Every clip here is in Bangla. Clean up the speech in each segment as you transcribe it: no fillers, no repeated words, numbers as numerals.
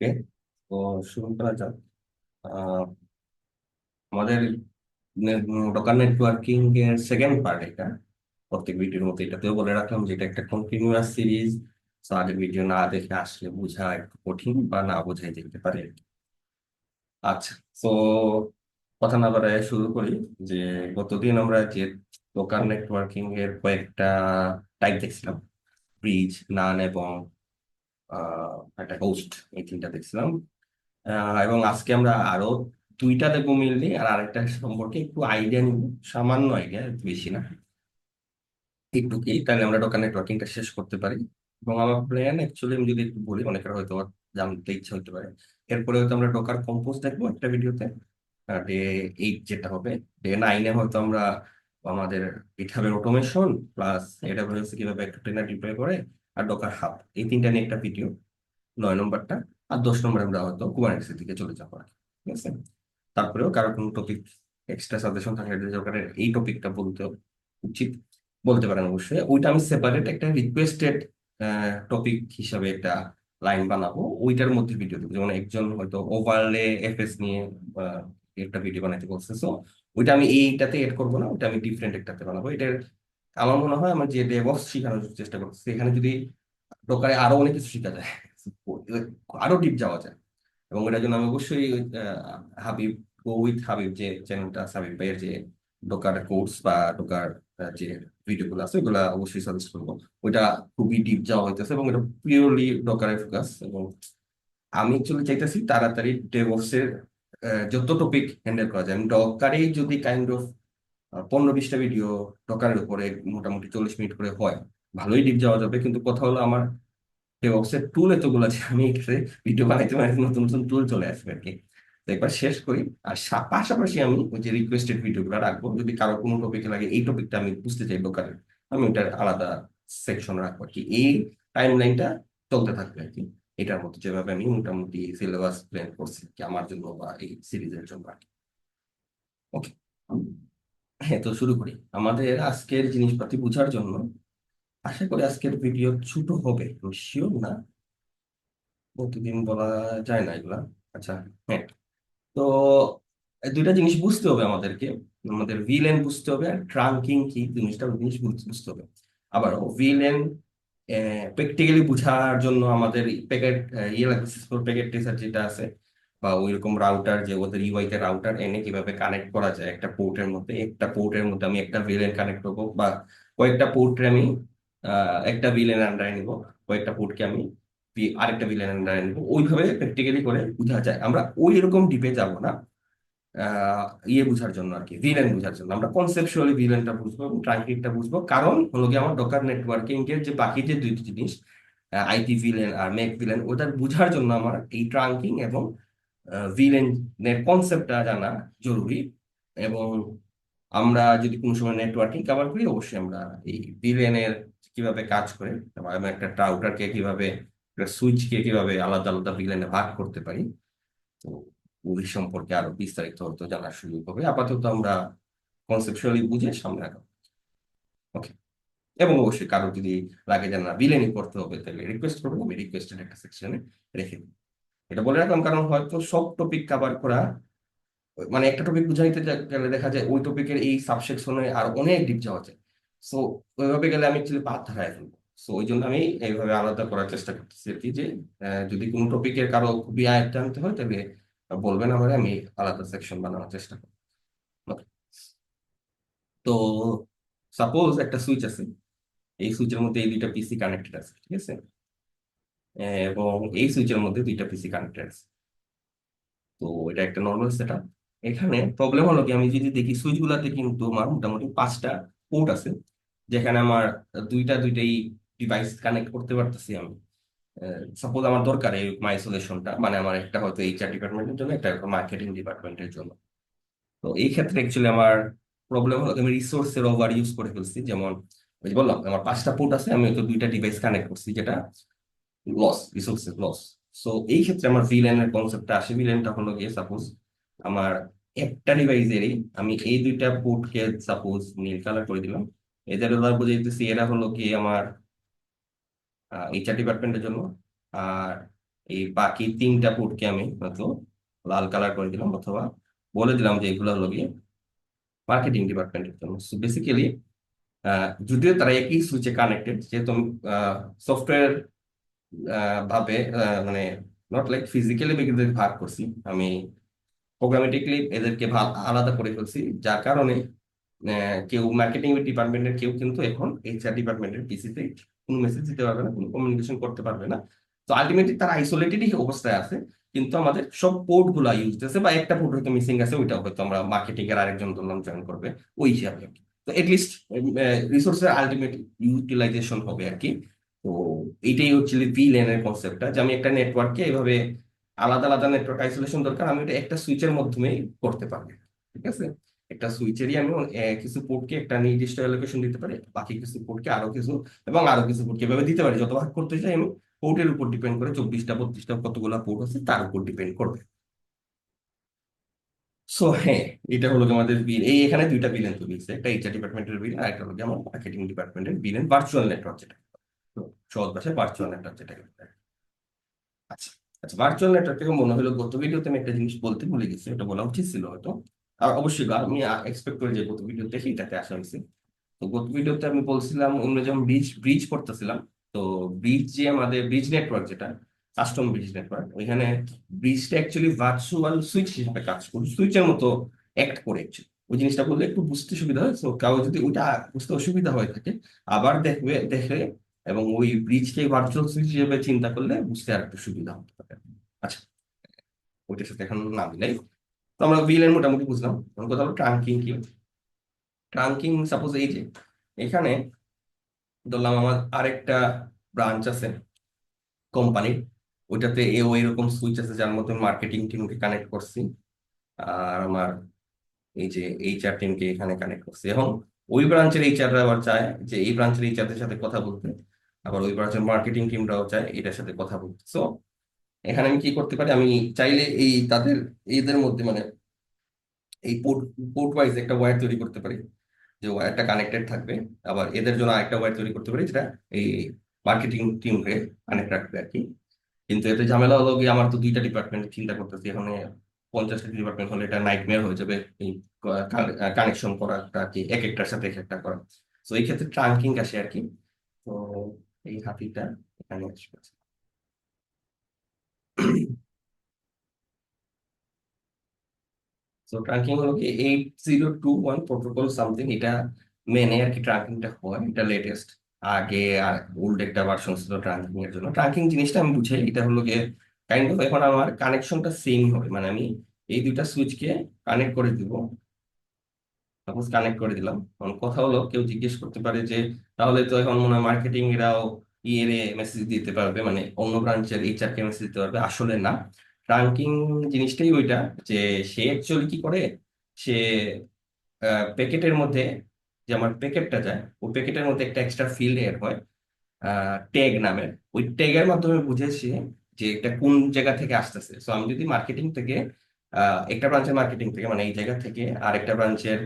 ওকে, তো শুরু করা যাক। আহ, আমাদের লোকাল নেটওয়ার্কিং এর সেকেন্ড পার্ট এটা। প্রত্যেক ভিডিওর মতো এটাতেও বলে রাখলাম যে এটা একটা কন্টিনিউয়াস সিরিজ। তো আগের ভিডিও না দেখে আসলে বোঝা একটু কঠিন বা না বোঝাই যেতে পারে। আচ্ছা, তো কথা না বাড়ায় শুরু করি। যে গতদিন আমরা যে লোকাল নেটওয়ার্কিং এর কয়েকটা টাইপ দেখছিলাম, ব্রিজ, নান এবং একটা হোস্ট, এই তিনটা দেখছিলাম। এবং আজকে আমরা আরো দুইটা দেখবো মিললি, আর আরেকটা সম্পর্কে একটু আইডিয়া নিব। সামান্য আইডিয়া, বেশি না, একটু কি, তাহলে আমরা টোকান নেটওয়ার্কিংটা শেষ করতে পারি। এবং আমার প্ল্যান অ্যাকচুয়ালি আমি যদি একটু বলি, অনেকের হয়তো জানতে ইচ্ছা হতে পারে। এরপরে হয়তো আমরা ডোকার কম্পোজ দেখবো একটা ভিডিওতে, ডে 8 যেটা হবে। ডে 9-এ হয়তো আমরা আমাদের গিটহাবের অটোমেশন প্লাস এডাব্লিউএস কিভাবে একটা ট্রেনার ডিপ্লয় করে, আর ডোকার হাব, এই তিনটা নিয়ে একটা ভিডিও, 9 নম্বরটা। আর 10 নম্বরে আমরা হয়তো কুবারনেটিসের দিকে চলে যাবো আর কি। ঠিক আছে, তারপরেও কারো কোনো টপিক এক্সট্রা সাজেশন থাকলে যে সরকারের এই টপিকটা বলতে উচিত, বলতে পারেন অবশ্যই। ওইটা আমি সেপারেট একটা রিকোয়েস্টেড টপিক হিসাবে একটা লাইন বানাবো, ওইটার মধ্যে ভিডিও দেবো। যেমন একজন হয়তো ওভারলে এফএস নিয়ে আহ, একটা ভিডিও বানাইতে বলছে, সো ওইটা আমি এইটাতে এড করবো না, ওইটা আমি ডিফারেন্ট একটাতে বানাবো। এটার আমার মনে হয় আমার যে ডেভঅপস শেখানোর চেষ্টা করছি, এখানে যদি ডোকারে আরো অনেক কিছু শেখা যায়, আরো ডিপ যাওয়া যায়। এবং এটার জন্য আমি অবশ্যই হাবিব, গো উইথ হাবিব যে চ্যানেলটা আছে, হাবিব ভাইয়ের যে ডোকার কোর্স বা ডোকার যে ভিডিও গুলো আছে, ওগুলা অবশ্যই সাজেস্ট করবো। ওইটা খুবই ডিপ যাওয়া হইতেছে এবং এটা পিওরলি ডোকারে ফোকাস। এবং আমি অ্যাকচুয়ালি চাইতেছি তাড়াতাড়ি ডেভঅপস এর যত টপিক হ্যান্ডেল করা যায়, আমি ডকারেই যদি কাইন্ড অফ 15-20টা ভিডিও ডকারের উপরে মোটামুটি 40 মিনিট করে হয়, ভালোই ডিপ যাওয়া যাবে। কিন্তু কথা হলো আমার ডেভঅপসের টুল এতগুলো আছে, আমি এটাতে ভিডিও বানাইতে বানাইতে নতুন নতুন টুল চলে আসবে আর কি। তো একবার শেষ করি। আর পাশাপাশি আমি ওই যে রিকোয়েস্টেড ভিডিওগুলো রাখবো, যদি কারো কোনো টপিকে লাগে, এই টপিকটা আমি বুঝতে চাই লোকালের, আমি ওটার আলাদা সেকশন রাখবো আর কি। এই টাইম লাইনটা চলতে থাকবে আর কি, এটার মধ্যে যেভাবে আমি মোটামুটি সিলেবাস প্ল্যান করছি আর কি, আমার জন্য বা এই সিরিজের জন্য আর কি। ওকে, হ্যাঁ, তো শুরু করি। আমাদের আজকের জিনিসপাতি বোঝার জন্য আশা করি আজকের ভিডিও ছোট হবে, আমি শিওর না, প্রতিদিন বলা যায় না এগুলা। আচ্ছা, হ্যাঁ, তো এই দুইটা জিনিস বুঝতে হবে আমাদেরকে। আমাদের ভিলেন বুঝতে হবে আর ট্রাঙ্কিং কি জিনিসটা, ওই জিনিস বুঝতে হবে। আবার ভিলেন প্র্যাকটিক্যালি বোঝার জন্য আমাদের প্যাকেট ইয়ে লাগবে, প্যাকেট ট্রেসার যেটা আছে, বা ওইরকম রাউটার, যে ওদের ইউআই তে রাউটার এনে কিভাবে কানেক্ট করা যায় একটা পোর্টের মধ্যে। একটা পোর্টের মধ্যে আমি একটা ভিলেন কানেক্ট করবো, বা কয়েকটা পোর্টে আমি একটা ভিলেন আন্ডারে নিব, কয়েকটা পোর্টকে আমি আরেকটা ভিলেন আন্ডারে নিব। ওইভাবে প্র্যাকটিক্যালি করে বোঝা যায়। আমরা ওই রকম ডিপে যাব না। আহ, ইয়ে বুঝার জন্য আর কি, ভিলেন বুঝার জন্য আমরা কনসেপচুয়ালি ভিলেনটা বুঝবো এবং ট্রাঙ্কিংটা বুঝবো। কারণ হলো কি, আমার ডকার নেটওয়ার্কিং এর যে বাকি যে দুইটি জিনিস, আইপি ভিলেন আর মেক ভিলেন, ওটা বুঝার জন্য আমার এই ট্রাঙ্কিং এবং ভিলেনের কনসেপ্টটা জানা জরুরি। এবং আমরা যদি কোনো সময় নেটওয়ার্কিং কভার করি, অবশ্যই আমরা এই ভিলেনের কিভাবে কাজ করে, তারপর আমি একটা রাউটারকে কিভাবে, সুইচকে কিভাবে আলাদা আলাদা ভিলেনে ভাগ করতে পারি, তো ওই সম্পর্কে আরো বিস্তারিত হয়তো জানার সুযোগ হবে। আপাতত আমরা কনসেপচুয়ালি বুঝে সামনে আগাবো। ওকে, এবং অবশ্যই কারো যদি লাগে যে না ভিলেনই করতে হবে, তাহলে রিকোয়েস্ট করবো, আমি রিকোয়েস্টের একটা সেকশনে রেখে দিই। এটা বলে রাখলাম কারণ হয়তো সব টপিক কভার করা, মানে একটা টপিক বুঝাইতে গেলে দেখা যায় ওই টপিকের এই সাবসেকশনে আর অনেক ডিপ যাওয়া যায়। সো ওইভাবে গেলে আমি অ্যাকচুয়ালি পাথ হারাই ফেলবো। সো ওই জন্য আমি এইভাবে আলাদা করার চেষ্টা করতেছি আর কি, যে যদি কোনো টপিকের কারো খুবই আয়ত্তে আনতে হয়, তাহলে বলবেন আমার, আমি আলাদা সেকশন বানানোর চেষ্টা করবো। Okay. তো সাপোজ একটা সুইচ আছে, এই সুইচের মধ্যে এই দুইটা পিসি কানেক্টেড আছে, ঠিক আছে? এবং এই সুইচের মধ্যে দুইটা পিসি কানেক্টেড আছে। তো এটা একটা নর্মাল সেটআপ। এখানে প্রবলেম হলো কি, আমি যদি দেখি সুইচ গুলাতে কিন্তু আমার মোটামুটি 5টা পোর্ট আছে, যেখানে আমার দুইটাই ডিভাইস কানেক্ট করতে পারতেছি আমি। সাপোজ আমার দরকার এই আইসোলেশনটা, মানে আমার একটা হয়তো এইচআর ডিপার্টমেন্টের জন্য, একটা মার্কেটিং ডিপার্টমেন্টের জন্য। তো এই ক্ষেত্রে অ্যাকচুয়ালি আমার প্রবলেম হলো কি, আমি রিসোর্সের ওভার ইউজ করে ফেলছি। যেমন ওই যে বললাম আমার 5টা পোর্ট আছে, আমি হয়তো দুইটা ডিভাইস কানেক্ট করছি, যেটা লস, রিসোর্সের লস। সো এই ক্ষেত্রে আমার ভিলেনের কনসেপ্টটা আসে। ভিলেনটা হলো গিয়ে, সাপোজ আমার একটা ডিভাইসেরই আমি এই দুইটা পোর্টকে সাপোজ নীল কালার করে দিলাম, এদের দ্বারা বুঝাইতেছি এরা হলো কি আমার এইচআর ডিপার্টমেন্টের জন্য, আর এই বাকি তিনটা পোর্টকে আমি হয়তো লাল কালার করে দিলাম, অথবা বলে দিলাম যে এগুলো হলো গিয়ে মার্কেটিং ডিপার্টমেন্টের জন্য। বেসিক্যালি যদিও তারা একই সুইচে কানেক্টেড, যেহেতু সফটওয়্যার ভাবে মানে নট লাইক ফিজিক্যালি ভাগ করছি, আমি প্রোগ্রামেটিকলি এদেরকে আলাদা করে ফেলছি, যার কারণে কেউ মার্কেটিং ডিপার্টমেন্টের কেউ কিন্তু এখন এইচআর ডিপার্টমেন্টের পিসিতে কোনো মেসেজ দিতে পারবে না, কোনো কমিউনিকেশন করতে পারবে না। তো আলটিমেটলি তারা আইসোলেটেডই অবস্থায় আছে, কিন্তু আমাদের সব পোর্ট গুলা ইউজ আছে, বা একটা পোর্ট হয়তো মিসিং আছে, ওইটা হয়তো আমরা মার্কেটিং এর আরেকজন ধরলাম জয়েন করবে ওই হিসাবে আর কি। তো এটলিস্ট রিসোর্সের আলটিমেট ইউটিলাইজেশন হবে আর কি। তো এইটাই হচ্ছে ভিলেন এর কনসেপ্টটা, যে আমি একটা নেটওয়ার্ককে এভাবে আলাদা আলাদা নেটওয়ার্ক আইসোলেশন দরকার, আমি এটা একটা সুইচের মাধ্যমেই করতে পারবো। ঠিক আছে, একটা সুইচেরই আমি কিছু পোর্টকে একটা নির্দিষ্ট অ্যালোকেশন দিতে পারি, বাকি কিছু পোর্টকে আরো কিছু, এবং আরো কিছু পোর্টকে এভাবে দিতে পারি। যত ভাগ করতে চাই আমি পোর্টের উপর ডিপেন্ড করে, 24টা 32টা কতগুলো পোর্ট আছে তার উপর ডিপেন্ড করবে। সো হ্যাঁ, এটা হলো কি আমাদের বিল। এখানে দুইটা বিলেন তৈরি হয়েছে, একটা এইচআর ডিপার্টমেন্টের বিল, আর একটা হলো কি আমার মার্কেটিং ডিপার্টমেন্টের বিলেন, ভার্চুয়াল নেটওয়ার্ক যেটা। তো সহজ ভাষায় ভার্চুয়াল নেটওয়ার্ক যেটাকে বলে। আচ্ছা আচ্ছা, ভার্চুয়াল নেটওয়ার্ক থেকে মনে হলো গত ভিডিওতে আমি একটা জিনিস বলতে ভুলে গেছি, এটা বলা উচিত ছিল হয়তো। আর অবশ্যই আমি এক্সপেক্ট করি যে গত ভিডিও দেখে এটাতে আসা হয়েছে। তো গত ভিডিওতে আমি বলছিলাম আমরা যখন ব্রিজ ব্রিজ করতেছিলাম, তো ব্রিজ যে আমাদের ব্রিজ নেটওয়ার্ক যেটা কাস্টম ব্রিজ নেটওয়ার্ক, ওইখানে ব্রিজটা অ্যাকচুয়ালি ভার্চুয়াল সুইচ হিসেবে কাজ করে, সুইচের মতো অ্যাক্ট করে actually। ওই জিনিসটা বললে একটু বুঝতে সুবিধা হয়, তো কাউ যদি ওইটা বুঝতে অসুবিধা হয়ে থাকে আবার দেখবে দেখে, এবং ওই ব্রিজকে ভার্চুয়াল সুইচ হিসেবে চিন্তা করলে বুঝতে আর একটু সুবিধা হতে পারে। আচ্ছা, ওইটার সাথে এখন না মিলাই। তো আমরা ভিলেন মোটামুটি বুঝলাম, এখন কথা হলো ট্রাঙ্কিং কি। ট্রাঙ্কিং সাপোজ এই যে এখানে ধরলাম আমার আরেকটা ব্রাঞ্চ আছে কোম্পানির, ওইটাতে এরকম সুইচ আছে যার মধ্যে মার্কেটিং টিমকে কানেক্ট করছি, আর আমার এই যে এইচআর টিমকে এখানে কানেক্ট করছি। এখন ওই ব্রাঞ্চের এইচআর আবার চায় যে এই ব্রাঞ্চের এইচআর সাথে কথা বলতে, আবার ওই ব্রাঞ্চের মার্কেটিং টিমটাও চায় এটার সাথে কথা বলতে। সো এখানে আমি কি করতে পারি, আমি চাইলে এই তাদের এদের মধ্যে মানে এই পোর্ট পোর্ট ওয়াইজ একটা ওয়্যার তৈরি করতে পারি, যে ওয়্যারটা কানেক্টেড থাকবে। আবার এদের জন্য আরেকটা ওয়্যার তৈরি করতে পারি যেটা এই মার্কেটিং টিমকে কানেক্ট রাখবে আর কি। কিন্তু এতে ঝামেলা হলো কি, আমার তো দুইটা ডিপার্টমেন্ট চিন্তা করতেছি এখানে, 50টা ডিপার্টমেন্ট হলে এটা নাইটমেয়ার হয়ে যাবে এই কানেকশন করাটা কি এক একটার সাথে এক একটা করা। তো এই ক্ষেত্রে ট্রাঙ্কিং আসে আর কি। তো এই হাতিটা এখানে আসবে। তো ট্র্যাকিং হলো কি 8021 প্রোটোকল সামথিং, এটা মেনে আর কি ট্র্যাকিংটা হয়, এটা লেটেস্ট। আগে আর ওল্ড একটা ভার্সন ছিল ট্র্যাকিং এর জন্য। ট্র্যাকিং জিনিসটা আমি বুঝাই, এটা হলো গিয়ে কাইন্ড অফ এখন আমার কানেকশনটা সেম হবে, মানে আমি এই দুইটা সুইচকে কানেক্ট করে দিব। সাপোজ কানেক্ট করে দিলাম, এখন কথা হলো কেউ জিজ্ঞেস করতে পারে যে তাহলে তো এখন মনে হয় মার্কেটিং এরাও ইয়ে মেসেজ দিতে পারবে, মানে অন্য ব্রাঞ্চের এইচআর কে মেসেজ দিতে পারবে। আসলে না, ট্রাঙ্কিং জিনিসটাই ওইটা, যে সে অ্যাকচুয়ালি কি করে, সে প্যাকেটের মধ্যে, যে আমার প্যাকেটটা যায় ওই প্যাকেটের মধ্যে একটা এক্সট্রা ফিল্ড এড হয় ট্যাগ নামের। ওই ট্যাগের মাধ্যমে বুঝেছি যে এটা কোন জায়গা থেকে আসতেছে। সো আমি যদি মার্কেটিং থেকে একটা ব্রাঞ্চের মার্কেটিং থেকে মানে এই জায়গা থেকে আরেকটা ব্রাঞ্চের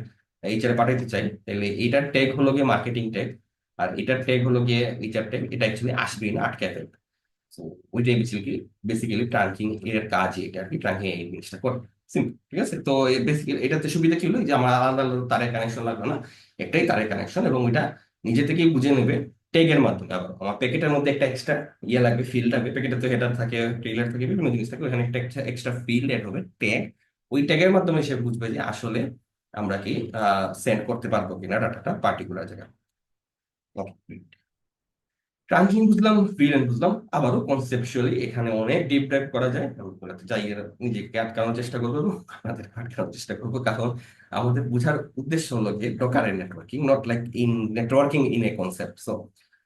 এইচআর পাঠাইতে চাই, তাহলে এইটার ট্যাগ হলো গিয়ে মার্কেটিং ট্যাগ, আর এটার ট্যাগ হলো গিয়ে এইচআর ট্যাগ। এটা অ্যাকচুয়ালি আসবেই না, আটকে ফেলবে। তো ওইটাই বেসিক্যালি ট্রাঙ্কিং এর কাজ, এটা আর কি ট্রাঙ্কিং এই জিনিসটা করে। সিম্পল, ঠিক আছে। তো বেসিক্যালি এটাতে সুবিধা কি হলো, যে আমার আলাদা আলাদা তারের কানেকশন লাগবে না, একটাই তারের কানেকশন, এবং ওইটা নিজে থেকেই বুঝে নেবে ট্যাগের মাধ্যমে। আবার আমার প্যাকেটের মধ্যে একটা এক্সট্রা ইয়ে লাগবে, ফিল্ড লাগবে। প্যাকেটে তো হেডার থাকে, ট্রেলার থাকে, বিভিন্ন জিনিস থাকে, ওখানে একটা এক্সট্রা ফিল্ড এড হবে ট্যাগ। ওই ট্যাগের মাধ্যমে সে বুঝবে যে আসলে আমরা কি সেন্ড করতে পারবো কিনা ডাটাটা পার্টিকুলার জায়গায়। ট্রাঙ্কিং বুঝলাম, ফ্রিল্যান্স বুঝলাম, আবারও কনসেপচুয়ালি এখানে অনেক ডিপ ডাইভ করা যায়। আমি বলতে যাই নিজেকে আটকানোর চেষ্টা করবো এবং আপনাদের আটকানোর চেষ্টা করবো, কারণ আমাদের বোঝার উদ্দেশ্য হলো যে ডকারের networking, not like in networking in a concept. So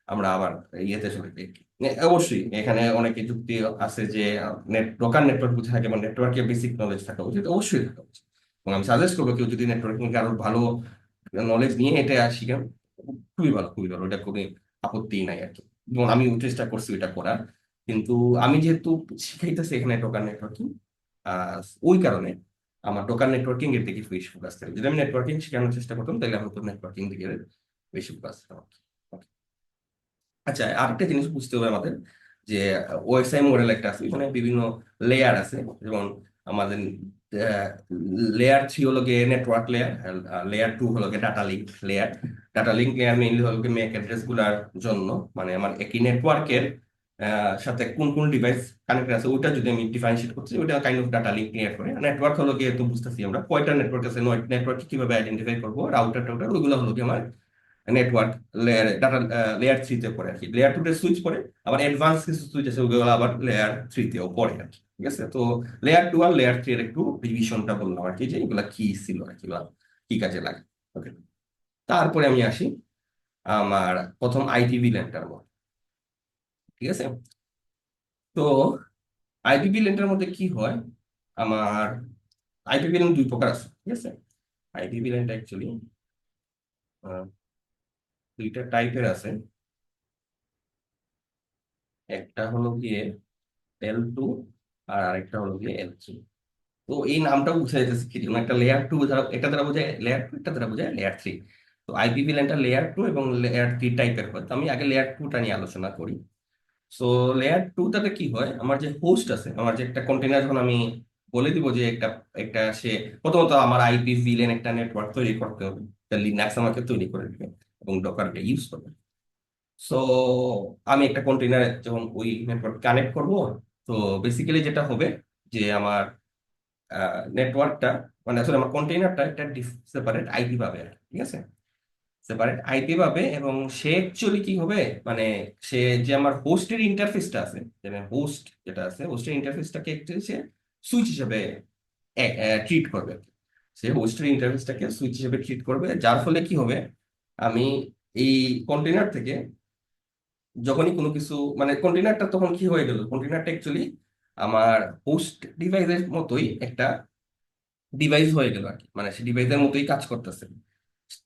আমরা আবার ইয়েতে চলে যাই। অবশ্যই এখানে অনেকে যুক্তি আছে যে ডকার নেটওয়ার্ক বুঝে থাকে, মানে নেটওয়ার্কের বেসিক নলেজ থাকা উচিত, অবশ্যই থাকা উচিত। এবং আমি সাজেস্ট করবো কেউ যদি নেটওয়ার্কিং আরো ভালো নলেজ নিয়ে এটা শিখেন, খুবই ভালো, খুবই ভালো, এটা কোনো আপত্তি নাই আর কি। এবং আমি চেষ্টা করছি এটা করার, কিন্তু আমি যেহেতু শিখাইতেছি এখানে টোকান নেটওয়ার্কিং, ওই কারণে আমার টোকান নেটওয়ার্কিং এর দিকে বেশি ফোকাস থাকে। যদি আমি নেটওয়ার্কিং শেখানোর চেষ্টা করতাম তাহলে আমি তো নেটওয়ার্কিং দিকে বেশি ফোকাস। আচ্ছা, আরেকটা জিনিস বুঝতে হবে আমাদের, যে ওএসআই মডেল একটা আছে, এখানে বিভিন্ন লেয়ার আছে। যেমন আমাদের লেয়ার 3 হলো গিয়ে নেটওয়ার্ক লেয়ার, লেয়ার 2 হলো গিয়ে data link layer. Data link layer mainly হলো গিয়ে ম্যাক অ্যাড্রেস গুলার জন্য, মানে আমার একই নেটওয়ার্কের সাথে কোন কোন ডিভাইস কানেক্টেড আছে ওইটা যদি আমি ডিফারেন্সিয়েট করছি, ওইটা kind of data link create করে। নেটওয়ার্ক হলো গিয়ে তো বুঝতেছি আমরা কয়টা নেটওয়ার্ক আছে, নেটওয়ার্ক কিভাবে আইডেন্টিফাই করবো, রাউটার টাউটার ওইগুলো হলো গিয়ে আমার নেটওয়ার্ক লেয়ার, ডাটা লেয়ার 3 তে পড়ে আর কি। লেয়ার 2 তে সুইচ পড়ে, আবার অ্যাডভান্স কিছু সুইচ আছে ওগুলো আবার লেয়ার 3 তেও পড়ে আর কি। ঠিক আছে, তো লেয়ার 2 আর লেয়ার 3 এর একটু ডিভিশনটা বললাম আর কি, যে এগুলা কি ছিল আর কি বা কি কাজে লাগে। ওকে, তারপরে আমি আসি আমার প্রথম আইপিভি ল্যানটার মধ্যে। ঠিক আছে, তো আইপিভি ল্যানটার মধ্যে কি হয়, আমার আইপিভি ল্যান দুই প্রকার আছে। ঠিক আছে, আইপিভি ল্যানটা অ্যাকচুয়ালি দুইটা টাইপের আছে। একটা হলো গিয়ে L2 আর আরেকটা হলো গিয়ে L3। তো এই নামটা বুঝা যাচ্ছে কি, যেমন একটা লেয়ার 2 একটা দ্বারা বোঝায় লেয়ার 2, একটা দ্বারা বোঝায় লেয়ার 3। তো আইপিভি ল্যানটা লেয়ার 2 এবং লেয়ার 3 টাইপের হয়। তো আমি আগে লেয়ার 2টা নিয়ে আলোচনা করি। সো লেয়ার 2টাতে কি হয়, আমার যে হোস্ট আছে, আমার যে একটা কন্টেনার, যখন আমি বলে দিব যে একটা একটা সে প্রথমত আমার আইপিভি ল্যান একটা নেটওয়ার্ক তৈরি করতে হবে, লিনাক্স আমাকে তৈরি করে দিবে এবং ডকারকে ইউজ করবে। সো আমি একটা কন্টেনার যখন ওই নেটওয়ার্ক কানেক্ট করব, তো বেসিক্যালি যেটা হবে যে আমার নেটওয়ার্কটা, মানে আসলে আমার কন্টেইনারটা একটা সেপারেট আইপি পাবে আর কি। ঠিক আছে, সেপারেট আইপি পাবে, এবং সে অ্যাকচুয়ালি কি হবে, মানে সে যে আমার হোস্টের ইন্টারফেসটা আছে, যেটা হোস্ট যেটা আছে, হোস্টের ইন্টারফেসটাকে অ্যাকচুয়ালি সে সুইচ হিসেবে ট্রিট করবে আর কি। সে হোস্টের ইন্টারফেসটাকে সুইচ হিসেবে ট্রিট করবে, যার ফলে কি হবে, আমি এই কন্টেইনার থেকে যখনই কোনো কিছু, মানে কন্টেইনারটা তখন কি হয়ে গেল, কন্টেইনারটা অ্যাকচুয়ালি আমার হোস্ট ডিভাইসের মতোই একটা ডিভাইস হয়ে গেল আর কি, মানে সে ডিভাইসের মতোই কাজ করতেছে।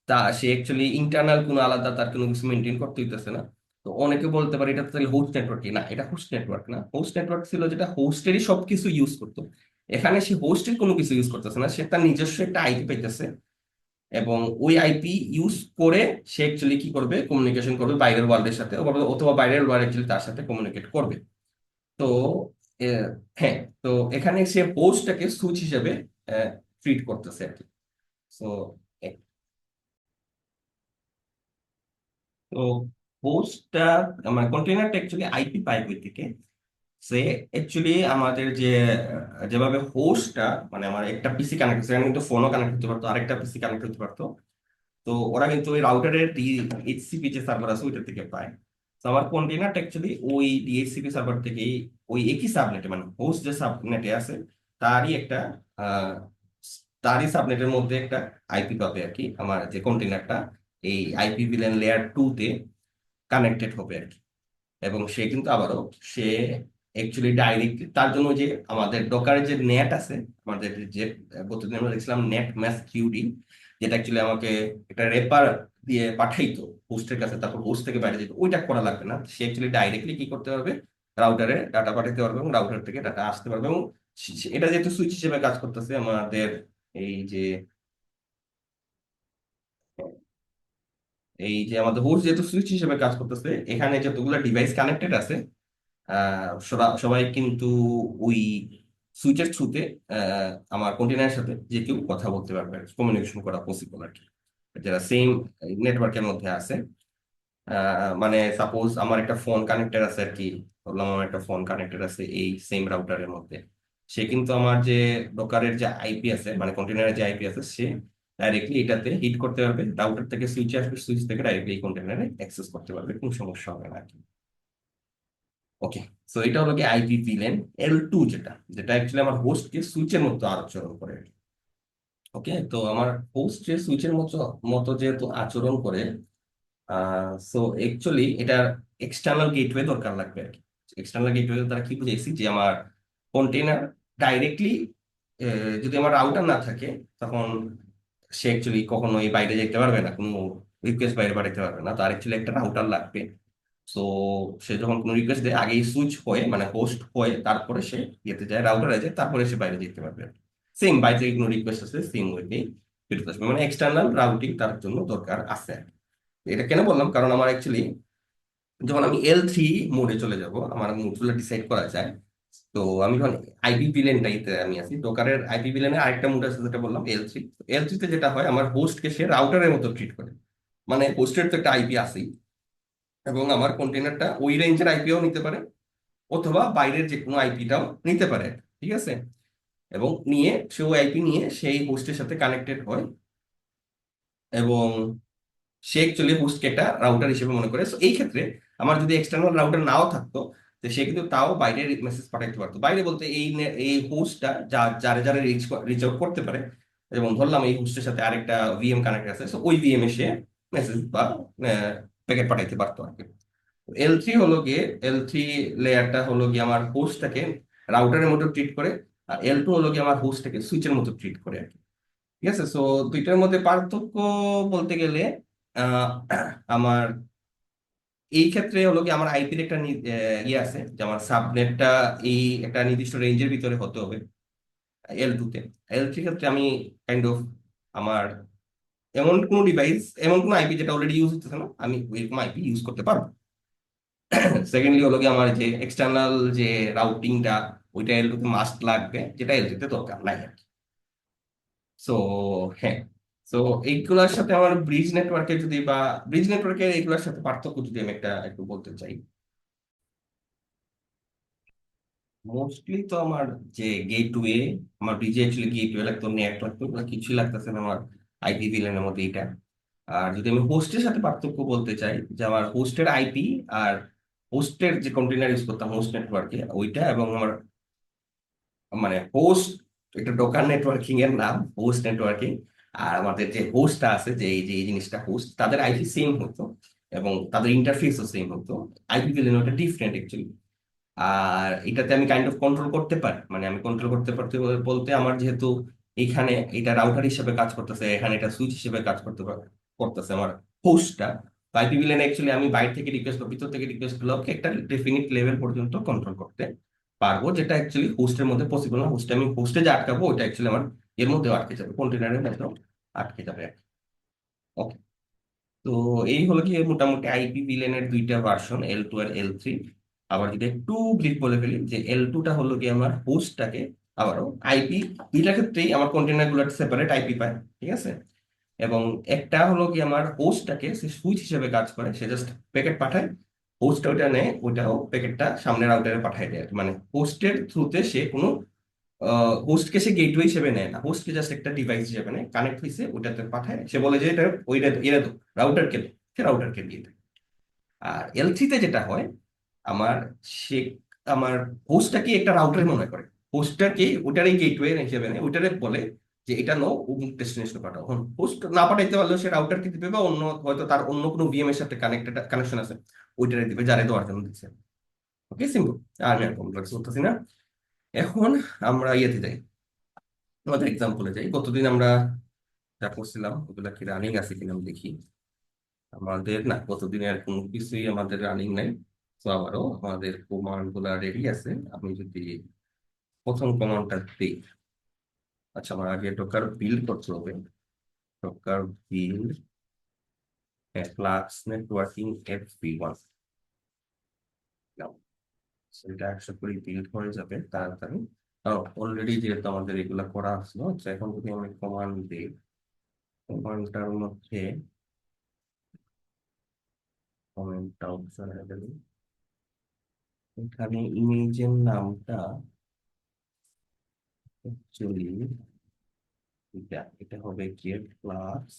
তা সে অ্যাকচুয়ালি ইন্টারনাল কোনো আলাদা তার কোনো কিছু মেনটেন করতে হইতেছে না। তো অনেকে বলতে পারে এটা তাহলে হোস্ট নেটওয়ার্ক, না এটা হোস্ট নেটওয়ার্ক না। হোস্ট নেটওয়ার্ক ছিল যেটা হোস্টেরই সবকিছু ইউজ করতো। এখানে সে হোস্টের কোনো কিছু ইউজ করতেছে না, সে তার নিজস্ব একটা আইপি পাইতেছে, এবং ওই আইপি ইউজ করে সে অ্যাকচুয়ালি কি করবে, কমিউনিকেশন করবে বাইরের ওয়ার্ল্ডের সাথে, অথবা বাইরের ওয়ার্ল্ড অ্যাকচুয়ালি তার সাথে কমিউনিকেট করবে। তো আহ, হ্যাঁ, তো এখানে সে হোস্টটাকে সুইচ হিসেবে ট্রিট করতেছে আর কি। সো তো হোস্টটা, মানে কন্টেইনারটা অ্যাকচুয়ালি আইপি পায় কই থেকে, সে অ্যাকচুয়ালি আমাদের যে যেভাবে হোস্টটা, মানে আমার একটা পিসি কানেক্ট হচ্ছে, এখানে কিন্তু ফোনও কানেক্ট হতে পারতো, আরেকটা পিসি কানেক্ট হতে পারতো। তো ওরা কিন্তু ওই রাউটারের এইচসিপি যে সার্ভার আছে ওইটা থেকে পায়। তো আমার কন্টেইনারটা অ্যাকচুয়ালি ওই ডিএইচসিপি সার্ভার থেকেই, ওই একই সাবনেটে, মানে হোস্ট যে সাবনেটে আছে তারই একটা আহ, তারই সাবনেটের মধ্যে একটা আইপি পাবে আর কি। আমার যে কন্টেইনারটা এই আইপি ভিলেন লেয়ার 2 তে কানেক্টেড হবে আর কি। এবং সে কিন্তু আবারও সে অ্যাকচুয়ালি ডাইরেক্ট তার জন্য যে আমাদের ডকারের যে নেট আছে, আমাদের যে গতদিন আমরা দেখছিলাম নেট ম্যাস কিউডি, যেটা অ্যাকচুয়ালি আমাকে একটা রেপার দিয়ে পাঠাইতো হোস্টের কাছে, তারপর হোস্ট থেকে বাইরে যেত, ওইটা করা লাগবে না। সে অ্যাকচুয়ালি ডাইরেক্টলি কি করতে পারবে, রাউটারে ডাটা পাঠাতে পারবে এবং রাউটার থেকে ডাটা আসতে পারবে। এবং এটা যেহেতু সুইচ হিসেবে কাজ করতেছে আমাদের, এই যে আমাদের হোস্ট যেহেতু সুইচ হিসেবে কাজ করতেছে, এখানে যতগুলো ডিভাইস কানেক্টেড আছে সবাই কিন্তু ওই সুইচের থ্রুতে আমার কন্টেনারের সাথে যে কেউ কথা বলতে পারবে, কমিউনিকেশন করা পসিবল আর কি, যারা সেম নেটওয়ার্কের মধ্যে আছে। মানে সাপোজ আমার একটা ফোন কানেক্টেড আছে আর কি, বললাম আমার একটা ফোন কানেক্টেড আছে এই সেম রাউটারের মধ্যে, সে কিন্তু আমার যে ডকারের যে আইপি আছে, মানে কন্টেনারের যে আইপি আছে, সে ডাইরেক্টলি এটাতে হিট করতে পারবে, রাউটার থেকে সুইচে আসবে, সুইচ থেকে ডাইরেক্টলি এই কন্টেনারে অ্যাক্সেস করতে পারবে, কোনো সমস্যা হবে না আর কি। ওকে, সো এটা হলো কি আইপি ভিলেন L2, যেটা যেটা অ্যাকচুয়ালি আমার হোস্টকে সুইচের মতো আচরণ করে। ওকে, তো আমার হোস্ট যে সুইচের মতো মতো যেহেতু আচরণ করে, সো অ্যাকচুয়ালি এটার এক্সটার্নাল গেটওয়ে দরকার লাগবে আর কি। এক্সটার্নাল গেটওয়ে দ্বারা কি বুঝাইছি, যে আমার কন্টেনার ডাইরেক্টলি, যদি আমার রাউটার না থাকে, তখন সে অ্যাকচুয়ালি কখনোই বাইরে যেতে পারবে না, কোনো রিকোয়েস্ট বাইরে পাঠাতে পারবে না। তার অ্যাকচুয়ালি একটা রাউটার লাগবে। সো সে যখন কোনো রিকোয়েস্ট দেয়, আগেই সুইচ হয়ে, মানে হোস্ট হয়ে, তারপরে সে যেতে যায়, রাউটারে যায়, তারপরে সে বাইরে যেতে পারবে। সেম বাইরে থেকে কোনো রিকোয়েস্ট আসলে সেম ওয়েতেই ফেরত আসবে, মানে এক্সটার্নাল রাউটিং তার জন্য দরকার আছে। এটা কেন বললাম, কারণ আমার অ্যাকচুয়ালি যখন আমি L3 মোডে চলে যাব, আমার মোডগুলো ডিসাইড করা যায়। তো আমি যখন আইপি ভিলেনটাইতে আমি আছি, ডোকারের আইপি ভিলেনের আরেকটা মোড আছে যেটা বললাম L3। L3 তে যেটা হয়, আমার হোস্টকে সে রাউটারের মতো ট্রিট করে। মানে হোস্টের তো একটা আইপি আছেই, এবং আমার কন্টেনারটা ওই রেঞ্জের আইপিও নিতে পারে, অথবা বাইরের যে কোনো আইপিটাও নিতে পারে। ঠিক আছে? এবং নিয়ে সে ওই আইপি নিয়ে সেই হোস্টের সাথে কানেক্টেড হয়, এবং সে অ্যাকচুয়ালি হোস্টকে একটা রাউটার হিসেবে মনে করে। So, এই ক্ষেত্রে আমার যদি এক্সটার্নাল রাউটার নাও থাকতো, তো সে কিন্তু তাও বাইরে মেসেজ পাঠাইতে পারতো। বাইরে বলতে এই হোস্টটা যারে যারে রিচ আউট করতে পারে, এবং ধরলাম এই হোস্টের সাথে আরেকটা ভিএম কানেক্ট আছে, সো ওই ভিএম এ সে মেসেজ বা প্যাকেট পাঠাইতে পারতো আর কি। L3 হলো গিয়ে, L3 লেয়ারটা হলো গিয়ে আমার হোস্টটাকে রাউটারের মতো ট্রিট করে, আর L2 হলো গিয়ে আমার হোস্টটাকে সুইচের মতো ট্রিট করে আর কি। ঠিক আছে? সো দুইটার মধ্যে পার্থক্য বলতে গেলে আহ, আমার এই ক্ষেত্রে হলো কি, আমার আইপির একটা ইয়ে আছে যে আমার সাবনেটটা এই একটা নির্দিষ্ট রেঞ্জের ভিতরে হতে হবে L2 তে। L3 ক্ষেত্রে আমি কাইন্ড অফ আমার এমন কোনো আইপি যেটা অলরেডি ইউজ হচ্ছে না, আমি ওইরকম আইপি ইউজ করতে পারবো। সেকেন্ডলি হলো কি, আমার যে এক্সটার্নাল যে রাউটিংটা, ওইটা L2 তে মাস্ট লাগবে, যেটা L3 তে দরকার নাই আর কি। সো হ্যাঁ, সো এইগুলোর সাথে আমার ব্রিজ নেটওয়ার্কের এইগুলোর সাথে পার্থক্য যদি আমি একটা একটু বলতে চাই। মোস্টলি তো আমার যে গেটওয়ে, আমার ব্রিজে অ্যাকচুয়ালি গেটওয়ে লাগতো, নেট লাগতো, ওগুলো কিছুই লাগতেছে না আমার আইপি ভিলেনের মধ্যে এটা। আর যদি আমি হোস্টের সাথে পার্থক্য বলতে চাই, যে আমার হোস্টের আইপি আর হোস্টের যে কন্টেনার ইউজ করতাম হোস্ট নেটওয়ার্কে ওইটা, এবং আমার মানে হোস্ট, এটা ডোকার নেটওয়ার্কিং এর নাম হোস্ট নেটওয়ার্কিং, আর আমাদের যে হোস্টটা আছে, যে এই জিনিসটা হোস্ট, তাদের আইপি সেম হতো এবং তাদের ইন্টারফেসও সেম হতো। আইপি ভিলেন ওটা ডিফারেন্ট অ্যাকচুয়ালি। আর এটাতে আমি কাইন্ড অফ কন্ট্রোল করতে পারি, মানে আমি কন্ট্রোল করতে পারতে বলতে, আমার যেহেতু এখানে এটা রাউটার হিসেবে কাজ করতেছে, এখানে এটা সুইচ হিসেবে কাজ করতেছে আমার হোস্টটা। আইপি ভিলেন অ্যাকচুয়ালি আমি বাইরে থেকে রিকোয়েস্ট বা ভিতর থেকে রিকোয়েস্ট গুলোকে একটা ডেফিনিট লেভেল পর্যন্ত কন্ট্রোল করতে পারবো, যেটা অ্যাকচুয়ালি হোস্টের মধ্যে পসিবল না। হোস্টে যে আটকাবো, ওটা অ্যাকচুয়ালি আমার এর মধ্যে আটকে যাবে, কন্টেনারের মধ্যে আটকে যাবে। ওকে। তো এই হলো কি মোটামুটি আইপি ভিলেনের দুইটা ভার্সন, L2 আর L3। আবার যদি একটু ব্রিফ বলে ফেলি, যে L2টা হলো কি আমার হোস্টটাকে, আবারও আইপি, দুইটার ক্ষেত্রেই আমার কন্টেনার গুলো সেপারেট আইপি পায়। ঠিক আছে? এবং একটা হলো কি আমার হোস্টটাকে সে সুইচ হিসেবে কাজ করে, সে জাস্ট প্যাকেট পাঠায়, হোস্ট ওইটা নেয়, ওইটাও প্যাকেটটা সামনের রাউটারে পাঠায় দেয় আর কি। মানে হোস্টের থ্রুতে সে কোনো হোস্টকে সে গেটওয়ে হিসেবে নেয় না, হোস্টকে জাস্ট একটা ডিভাইস হিসেবে নেয়, কানেক্ট হয়েছে ওইটাতে পাঠায়, সে বলে যে এটা ওইটা এরা তো রাউটারকে দাও, সে রাউটারকে দিয়ে দেয়। আর L3 তে যেটা হয়, আমার সে আমার হোস্টটাকে একটা রাউটার মনে করে, হোস্টটাকে ওটারই গেটওয়ে হিসেবে নেয়, ওইটারে বলে যে এটা নো অমুক ডেস্টিনেশনে পাঠাও। হোস্ট না পাঠাইতে পারলেও সে রাউটারকে দিবে, বা অন্য হয়তো তার অন্য কোনো ভিএম এর সাথে কানেকশন আছে, ওইটারে দিবে যারে দেওয়ার জন্য দিচ্ছে। ওকে, সিম্পল। আমি আর কমপ্লেক্স করতেছি না। এখন আমরা ইয়েতে যাই, আমাদের এক্সাম্পলে যাই। গতদিন আমরা যা করছিলাম ওগুলা কি রানিং আছে কিনা আমি দেখি। আমাদের না, গতদিনের কোনো কিছুই আমাদের রানিং নাই। তো আবারও আমাদের কমান্ড গুলা রেডি আছে। আমি যদি প্রথম কমান্ডটা দিই, আচ্ছা আমার আগে ডকার বিল্ড করতে হবে। Docker build flux networking FV1, সেটা আশা করি বিল্ড হয়ে যাবে তাড়াতাড়ি। অলরেডি যেহেতু আমাদের এগুলা করা আসলো, আচ্ছা এখন যদি আমি কমান্ড দিই, কমান্ডটার মধ্যে কমেন্টটা অপশন অ্যাভেলেবল, এখানে ইমেজের নামটা অ্যাকচুয়ালি এটা এটা হবে গেট ক্লাস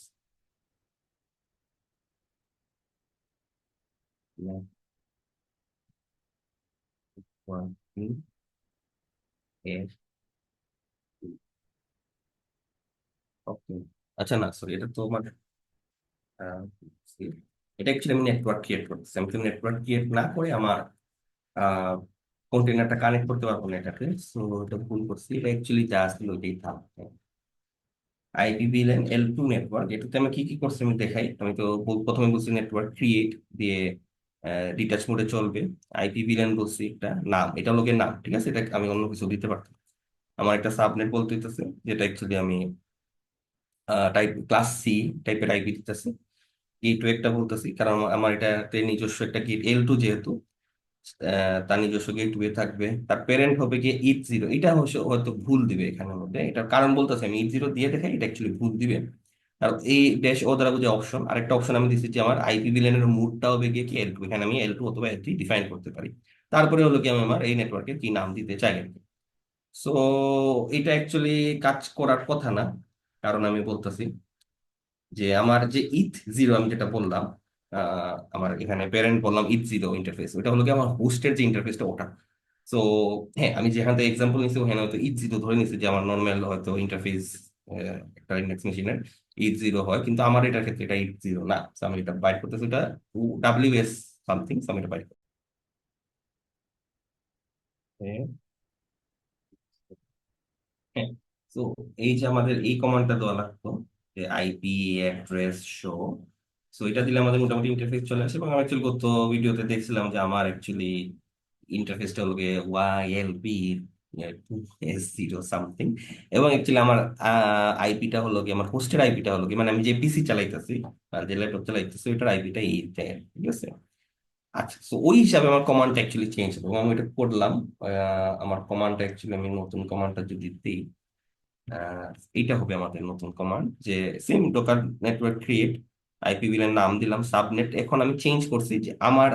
নেটওয়ার্কিং এর। ওকে, আচ্ছা না সরি, এটা তো আমার আহ, see, এটা অ্যাকচুয়ালি আমি নেটওয়ার্ক ক্রিয়েট করতেছি। আমি কিন্তু নেটওয়ার্ক ক্রিয়েট না করে আমার কন্টেনারটা কানেক্ট করতে পারবো না এটাকে। সো এটা ভুল করছি, এটা অ্যাকচুয়ালি যা আসলে ওইটাই থাকবে। IPVLAN L2 নেটওয়ার্ক, এটাতে আমি কি কি করছি আমি দেখাই। আমি তো প্রথমে বলছি নেটওয়ার্ক ক্রিয়েট দিয়ে ডিটাচ মোডে চলবে। IPVLAN বলছি একটা নাম, এটা লোকের নাম। ঠিক আছে? এটা আমি অন্য কিছু দিতে পারতাম। আমার একটা সাবনেট বলতে দিতেছে, যেটা অ্যাকচুয়ালি আমি টাইপ ক্লাস C টাইপের আইপি দিতেছি। গেটওয়ে একটা বলতেছি, কারণ আমার এটাতে নিজস্ব একটা গেট L2 যেহেতু, তার নিজস্ব গেটওয়ে থাকবে। তার প্যারেন্ট হবে গিয়ে ETH 0। এটা অবশ্য হয়তো ভুল দিবে এখানের মধ্যে, এটার কারণ বলতেছি আমি ETH 0 দিয়ে দেখে এটা অ্যাকচুয়ালি ভুল দিবে। আর এই ড্যাশ ও দ্বারা বুঝে অপশন, আরেকটা অপশন আমি দিচ্ছি যে আমার আইপি ভিলেনের মুডটা হবে গিয়ে কি L2, এখানে আমি L2 অথবা L3 ডিফাইন করতে পারি। তারপরে হলো কি আমি আমার এই নেটওয়ার্কে কি নাম দিতে চাই আর কি। সো এটা অ্যাকচুয়ালি কাজ করার কথা না, কারণ আমি বলতেছি যে আমার যে ETH 0 আমি যেটা বললাম, আমার এখানে প্যারেন্ট বললাম ETH 0 ইন্টারফেস, ওটা হলো কি আমার হোস্টের যে ইন্টারফেসটা ওটা। সো হ্যাঁ, আমি যেখান থেকে এক্সাম্পল নিচ্ছি ওখানে হয়তো ETH 0 ধরে নিচ্ছি যে আমার নর্মাল হয়তো ইন্টারফেস একটা ইন্ডেক্স মেশিনের ETH 0 হয়, কিন্তু আমার এটার ক্ষেত্রে এটা ETH 0 না। So আমি এটা বাইর করতেছি, এটা WS সামথিং, আমি এটা বাইর করতে। হ্যাঁ, তো এই যে আমাদের এই কমান্ডটা দেওয়া লাগতো, যে আইপি অ্যাড্রেস শো। সো এটা দিলে আমাদের মোটামুটি ইন্টারফেস চলে আসে, এবং আমি অ্যাকচুয়ালি গত ভিডিওতে দেখছিলাম যে আমার অ্যাকচুয়ালি ইন্টারফেসটা হলো গিয়ে YLP S0 সামথিং। এবং অ্যাকচুয়ালি আমার আইপিটা হলো কি, আমার হোস্টের আইপিটা হলো কি, মানে আমি যে পিসি চালাইতেছি আর যে ল্যাপটপ চালাইতেছি ওইটার আইপিটা এইটাই, ঠিক আছে। আচ্ছা, তো ওই হিসাবে আমার কমান্ডটা অ্যাকচুয়ালি চেঞ্জ হবে, এবং আমি এটা করলাম। আমার কমান্ডটা অ্যাকচুয়ালি আমি নতুন কমান্ডটা যদি দিই, আহ, এইটা হবে আমাদের নতুন কমান্ড, যে same docker network create, IP VLAN নাম দিলাম সাবনেট। এখন আমি চেঞ্জ করছি যে আমার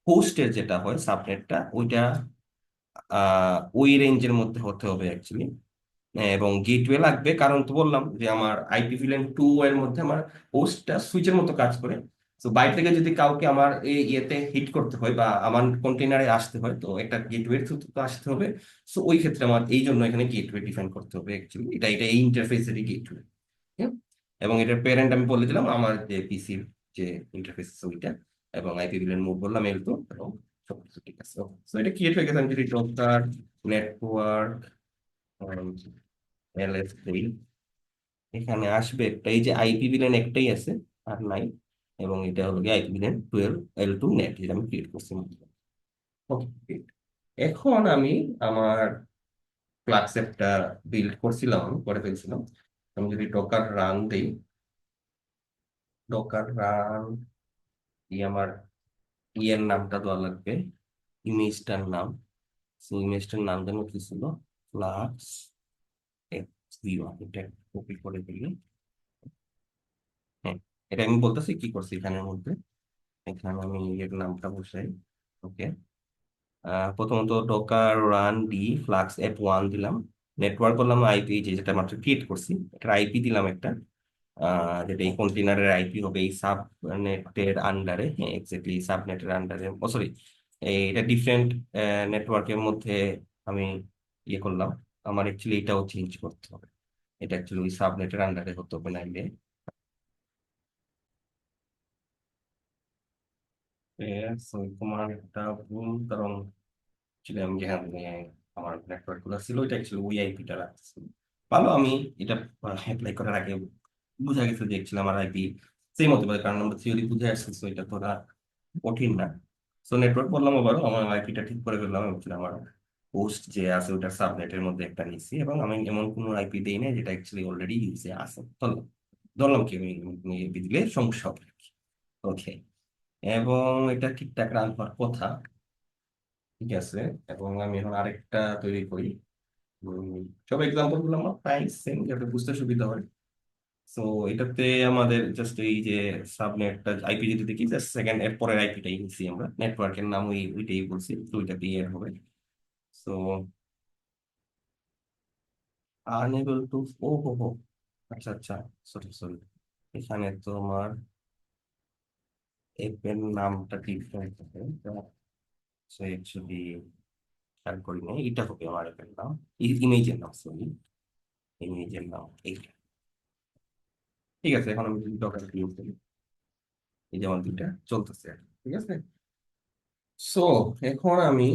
হোস্টের যেটা হয় সাবনেটটা ওইটা ওই রেঞ্জের মধ্যে হতে হবে অ্যাকচুয়ালি। এবং গেটওয়ে লাগবে, কারণ তো বললাম যে আমার আইপি ভিলেন 2 এর মধ্যে আমার হোস্টটা সুইচের মতো কাজ করে। তো বাইরে থেকে যদি কাউকে আমার এই ইয়েতে হিট করতে হয় বা আমার কন্টেনারে আসতে হয়, তো একটা গেটওয়ে থ্রু তো আসতে হবে। সো ওই ক্ষেত্রে আমার এই জন্য এখানে গেটওয়ে ডিফাইন করতে হবে অ্যাকচুয়ালি, এটা এটা এই ইন্টারফেসেরই গেটওয়ে। এবং এটার প্যারেন্ট আমি বলে দিলাম আমার যে পিসির যে ইন্টারফেস ওইটা, এবং আইপি ভিলেন মুভ বললাম L2, এবং সবকিছু ঠিক আছে। তো এটা ক্রিয়েট হয়ে গেছে। আমি যদি ডোকার নেটওয়ার্ক LS3, এখানে আসবে একটা, এই যে আইপি ভিলেন একটাই আছে আর নাই, এবং এটা হলো গিয়ে আইপি ভিলেন 12 L2 নেট, যেটা আমি ক্রিয়েট করছি। ওকে, এখন আমি আমার ক্লাস একটা বিল্ড করছিলাম, আমি করে ফেলছিলাম। আমি যদি ডকার রান দিই, ডকার রান দিয়ে আমার ইয়ের নামটা দেওয়া লাগবে, ইমেজটার নাম। সো ইমেজটার নাম যেন কি ছিল, ফ্লাক্স X0। এটা কপি করে দিলে, হ্যাঁ, এটা আমি বলতেছি কি করছি এখানের মধ্যে। এখানে আমি এর নামটা বসাই। ওকে, প্রথমত Docker run D flux F1 দিলাম, নেটওয়ার্ক করলাম আইপি যেটা মাত্র ক্রিয়েট করছি, এটার আইপি দিলাম একটা, যেটা এই কন্টেনারের আইপি হবে এই সাবনেটের আন্ডারে। হ্যাঁ, এক্স্যাক্টলি সাবনেটের আন্ডারে, ও সরি, এটা ডিফারেন্ট নেটওয়ার্কের মধ্যে আমি ইয়ে করলাম। আমার অ্যাকচুয়ালি এটাও চেঞ্জ করতে হবে, এটা অ্যাকচুয়ালি ওই সাবনেটের আন্ডারে হতে হবে, নাইলে ওই কমান্ডটা ভুল। কারণ actually আমি যেখানে আমার নেটওয়ার্ক গুলো ছিল এটা অ্যাকচুয়ালি ওই আইপিটা রাখছি। ভালো, আমি এটা অ্যাপ্লাই করার আগে বুঝা গেছে যে অ্যাকচুয়ালি আমার আইপি সেম হতে পারে, কারণ আমরা থিওরি বুঝে আসছি, তো এটা তোরা কঠিন না। সো নেটওয়ার্ক বললাম, আবারও আমার আইপিটা ঠিক করে ফেললাম। অ্যাকচুয়ালি আমার পোস্ট যে আছে ওটার সাবনেটের মধ্যে একটা নিচ্ছি, এবং আমি এমন কোনো আইপি দেই না যেটা অ্যাকচুয়ালি অলরেডি ইউজে আছে। ধরলাম, ধরলাম কি আমি আইপি দিলে সমস্যা হবে। ওকে, এবং এটা ঠিকঠাক রান হওয়ার কথা, ঠিক আছে। এবং আমি এখন আরেকটা তৈরি করি। উম, সব এক্সাম্পল গুলো আমার প্রায় সেম, যাতে বুঝতে সুবিধা হয়। তো এটাতে আমাদের জাস্ট এই যে সাবনেটটা আইপি যদি দেখি, জাস্ট সেকেন্ড এর পরের আইপিটাই নিচ্ছি আমরা, নেটওয়ার্কের নাম ওইটাই বলছি, তো ওইটা দিয়ে এর হবে। সো আনএবল টু, ও হো হো, আচ্ছা আচ্ছা, সরি সরি, এখানে তো আমার অ্যাপের নামটা ডিফারেন্ট হবে। সো অ্যাকচুয়ালি খেয়াল করি না, এটা হবে আমার অ্যাপের নাম, ইমেজের নাম, সরি, ইমেজের নাম এইটা। ঠিক আছে, এখন আমি যদি ডকার ক্লিক করি, এই যে আমার দুইটা চলতেছে আর কি, ঠিক আছে। সো এখন আমি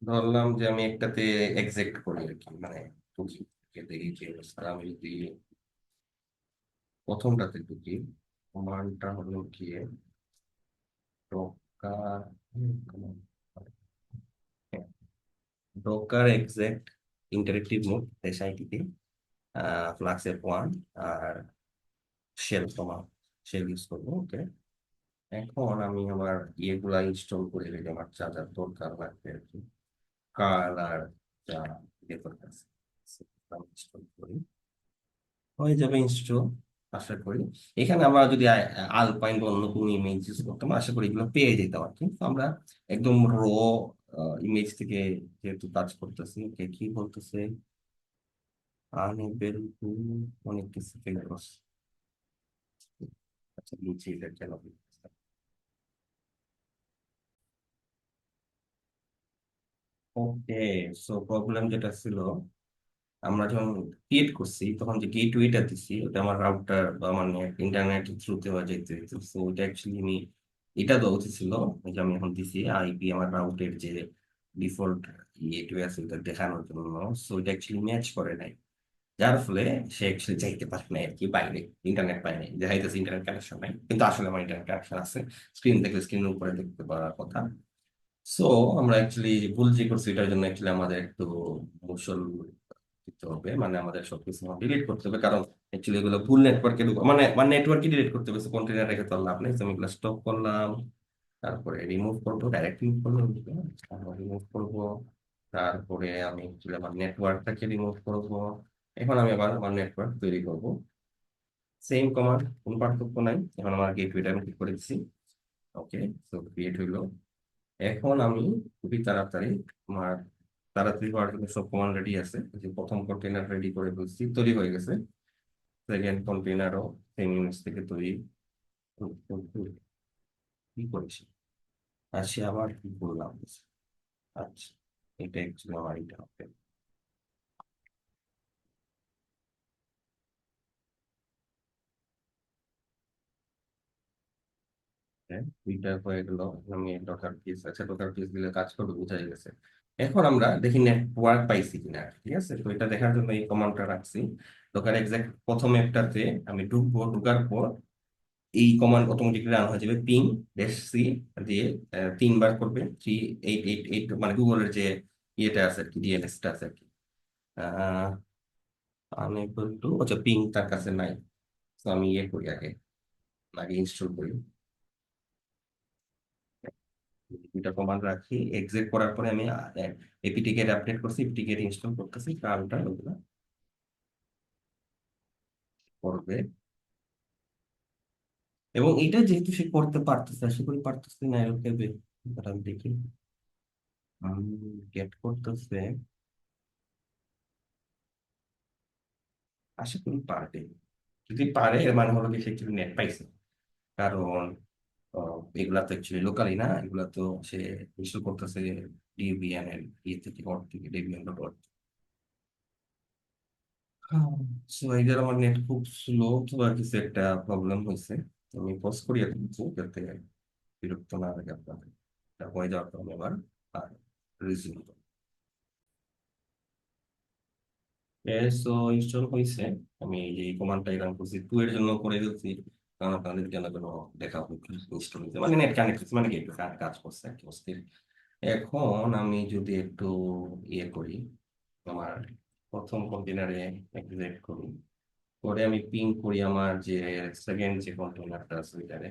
ধরলাম যে আমি একটাতে এক্সেক্ট করি আর কি, মানে ঢুকি, দেখি যে অবস্থা। আমি যদি প্রথমটাতে ঢুকি, কমান্ডটা হলো গিয়ে docker, docker exec interactive mode এসআইটিতে ফ্লাক্স F1 আর শেল কমান্ড, শেল ইউজ করবো। ওকে, এখন আমি আমার ইয়েগুলা ইনস্টল করে রেখে আমার যা যা দরকার লাগবে আর কি, কালার যা ইয়ে দরকার আছে, ইনস্টল করি, হয়ে যাবে ইনস্টল আশা করি। এখানে আমরা যদি আলপাইন বা অন্য কোনো ইমেজ ইউজ করতাম আশা করি এগুলো পেয়ে যেতাম আর কি। তো আমরা একদম র ইমেজ থেকে যেহেতু কাজ করতেছি, কি বলতেছে, আনএবল টু, অনেক কিছু ফেলে বস। আচ্ছা নিচে এটা কেন ওকে। সো প্রবলেম যেটা ছিল, আমরা যখন ক্রিয়েট করছি তখন যে গেটওয়েটা দিছি ওটা আমার রাউটার বা আমার ইন্টারনেট থ্রুতে হয়ে যেতে হইতো। সো ওইটা অ্যাকচুয়ালি আমি, এটা দেওয়া উচিত ছিল, ওই যে আমি এখন দিছি আইপি আমার রাউটের যে ডিফল্ট গেটওয়ে আছে ওটা দেখানোর জন্য। সো ওইটা অ্যাকচুয়ালি ম্যাচ করে নাই, যার ফলে সে অ্যাকচুয়ালি যাইতে পারে না আর কি বাইরে, ইন্টারনেট পায় নাই, দেখাইতেছে ইন্টারনেট কানেকশন নাই, কিন্তু আসলে আমার ইন্টারনেট কানেকশন আছে। স্ক্রিন দেখলে স্ক্রিনের উপরে দেখতে পাওয়ার কথা। সো আমরা অ্যাকচুয়ালি ভুল যে করছি এটার জন্য অ্যাকচুয়ালি আমাদের একটু কৌশল দিতে হবে, মানে আমাদের সবকিছু ডিলিট করতে হবে, কারণ অ্যাকচুয়ালি এগুলো ভুল নেটওয়ার্কে মানে মানে নেটওয়ার্কে ডিলিট করতে হবে, কন্টেনার রেখে তো আর লাভ নেই। তো আমি এগুলো স্টপ করলাম, তারপরে রিমুভ করবো, ডাইরেক্ট রিমুভ করবো, রিমুভ করবো, তারপরে আমি অ্যাকচুয়ালি আমার নেটওয়ার্কটাকে রিমুভ করবো। এখন আমি আবার আমার নেটওয়ার্ক তৈরি করবো, সেম কমান্ড, কোনো পার্থক্য নাই। এখন আমার গেটওয়েটা আমি ঠিক করে দিচ্ছি, ওকে। তো ক্রিয়েট হইলো। এখন আমি খুবই তাড়াতাড়ি আমার, তাড়াতাড়ি হওয়ার জন্য সব কমান্ড রেডি আছে, যে প্রথম কন্টেনার রেডি করে ফেলছি, তৈরি হয়ে গেছে। সেকেন্ড কন্টেনারও সেম ইউনিট থেকে তৈরি। কি করেছি, আসি আবার কি করলাম, আচ্ছা এটা অ্যাকচুয়ালি আমার এটা হবে। হ্যাঁ, দুইটা হয়ে গেল। আমি ডকার পিস, আচ্ছা ডকার পিস দিলে কাজ করবে বোঝা গেছে। এখন আমরা দেখি নেটওয়ার্ক পাইছি কিনা, ঠিক আছে। তো এটা দেখার জন্য এই কমান্ডটা রাখছি। ডকার এক্সাক্ট প্রথম একটাতে আমি ঢুকবো, ঢুকার পর এই কমান্ড অটোমেটিকলি রান হয়ে যাবে, পিং সি দিয়ে 3 বার করবে, 3888, মানে গুগলের যে ইয়েটা আছে আর কি, ডিএনএসটা আছে আর কি। আনএবল টু, আচ্ছা পিং তার কাছে নাই। তো আমি ইয়ে করি আগে, আগে ইনস্টল করি। দুইটা কমান্ড রাখি, এক্সিট করার পরে আমি এপিটিকে আপডেট করছি, এপিটিকে ইনস্টল করতেছি, কারণটা ওগুলো করবে। এবং এটা যেহেতু সে করতে পারতেছে, আশা করি পারতেছে না এরকম, আমি দেখি গেট করতেছে, আশা করি পারবে। যদি পারে এর মানে হলো কি সে একটু নেট পাইছে, কারণ এগুলা তো অ্যাকচুয়ালি লোকালি না, এগুলা তো সে ইনস্টল করতেছে ডিবিএন এর ইয়ে থেকে, অর্ড থেকে, ডিবিএন ডট অর্গ। সো এদের আমার নেট খুব স্লো বা কিছু একটা প্রবলেম হয়েছে। তো আমি পজ করি এখন, যাতে বিরক্ত না লাগে আপনাদের। এটা হয়ে যাওয়ার পর আমি আবার আর রিজিউম। সো ইনস্টল হয়েছে। আমি এই কমান্ডটা রান করছি, 2 এর জন্য করে দিচ্ছি, কারণ আপনাদের জন্য কোনো দেখা হবে ইনস্টল হয়েছে, মানে নেট কানেক্ট হচ্ছে, মানে কি একটু কাজ করছে আর কি অস্থির। এখন আমি যদি একটু ইয়ে করি, আমার প্রথম কন্টেনারে এক্সিট করি, করে আমি পিং করি আমার যে সেকেন্ড যে কন্টেনারটা আছে ওইটারে।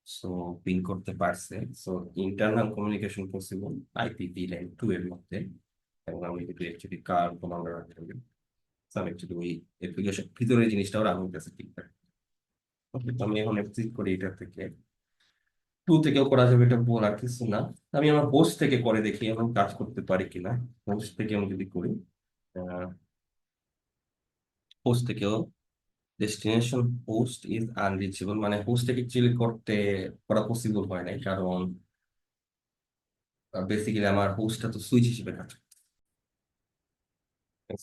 সো পিং করতে পারছে। So internal communication possible IPv2 এর মধ্যে। এবং আমি যদি অ্যাকচুয়ালি কার কমান্ডার রাখতে হবে, আমি অ্যাকচুয়ালি ওই অ্যাপ্লিকেশন ভিতরের জিনিসটাও রান হইতেছে ঠিকঠাক। ওকে, তো আমি এখন এক্সিট করি এটা থেকে, 2 থেকেও করা যাবে, এটা বলার কিছু না। আমি আমার হোস্ট থেকে করে দেখি এখন কাজ করতে পারি কিনা। হোস্ট থেকে আমি যদি করি, হোস্ট থেকেও ডেস্টিনেশন হোস্ট ইজ আনরিচেবল, মানে হোস্ট থেকে অ্যাকচুয়ালি করা পসিবল হয় নাই, কারণ বেসিক্যালি আমার হোস্টটা তো সুইচ হিসেবে কাজ করে।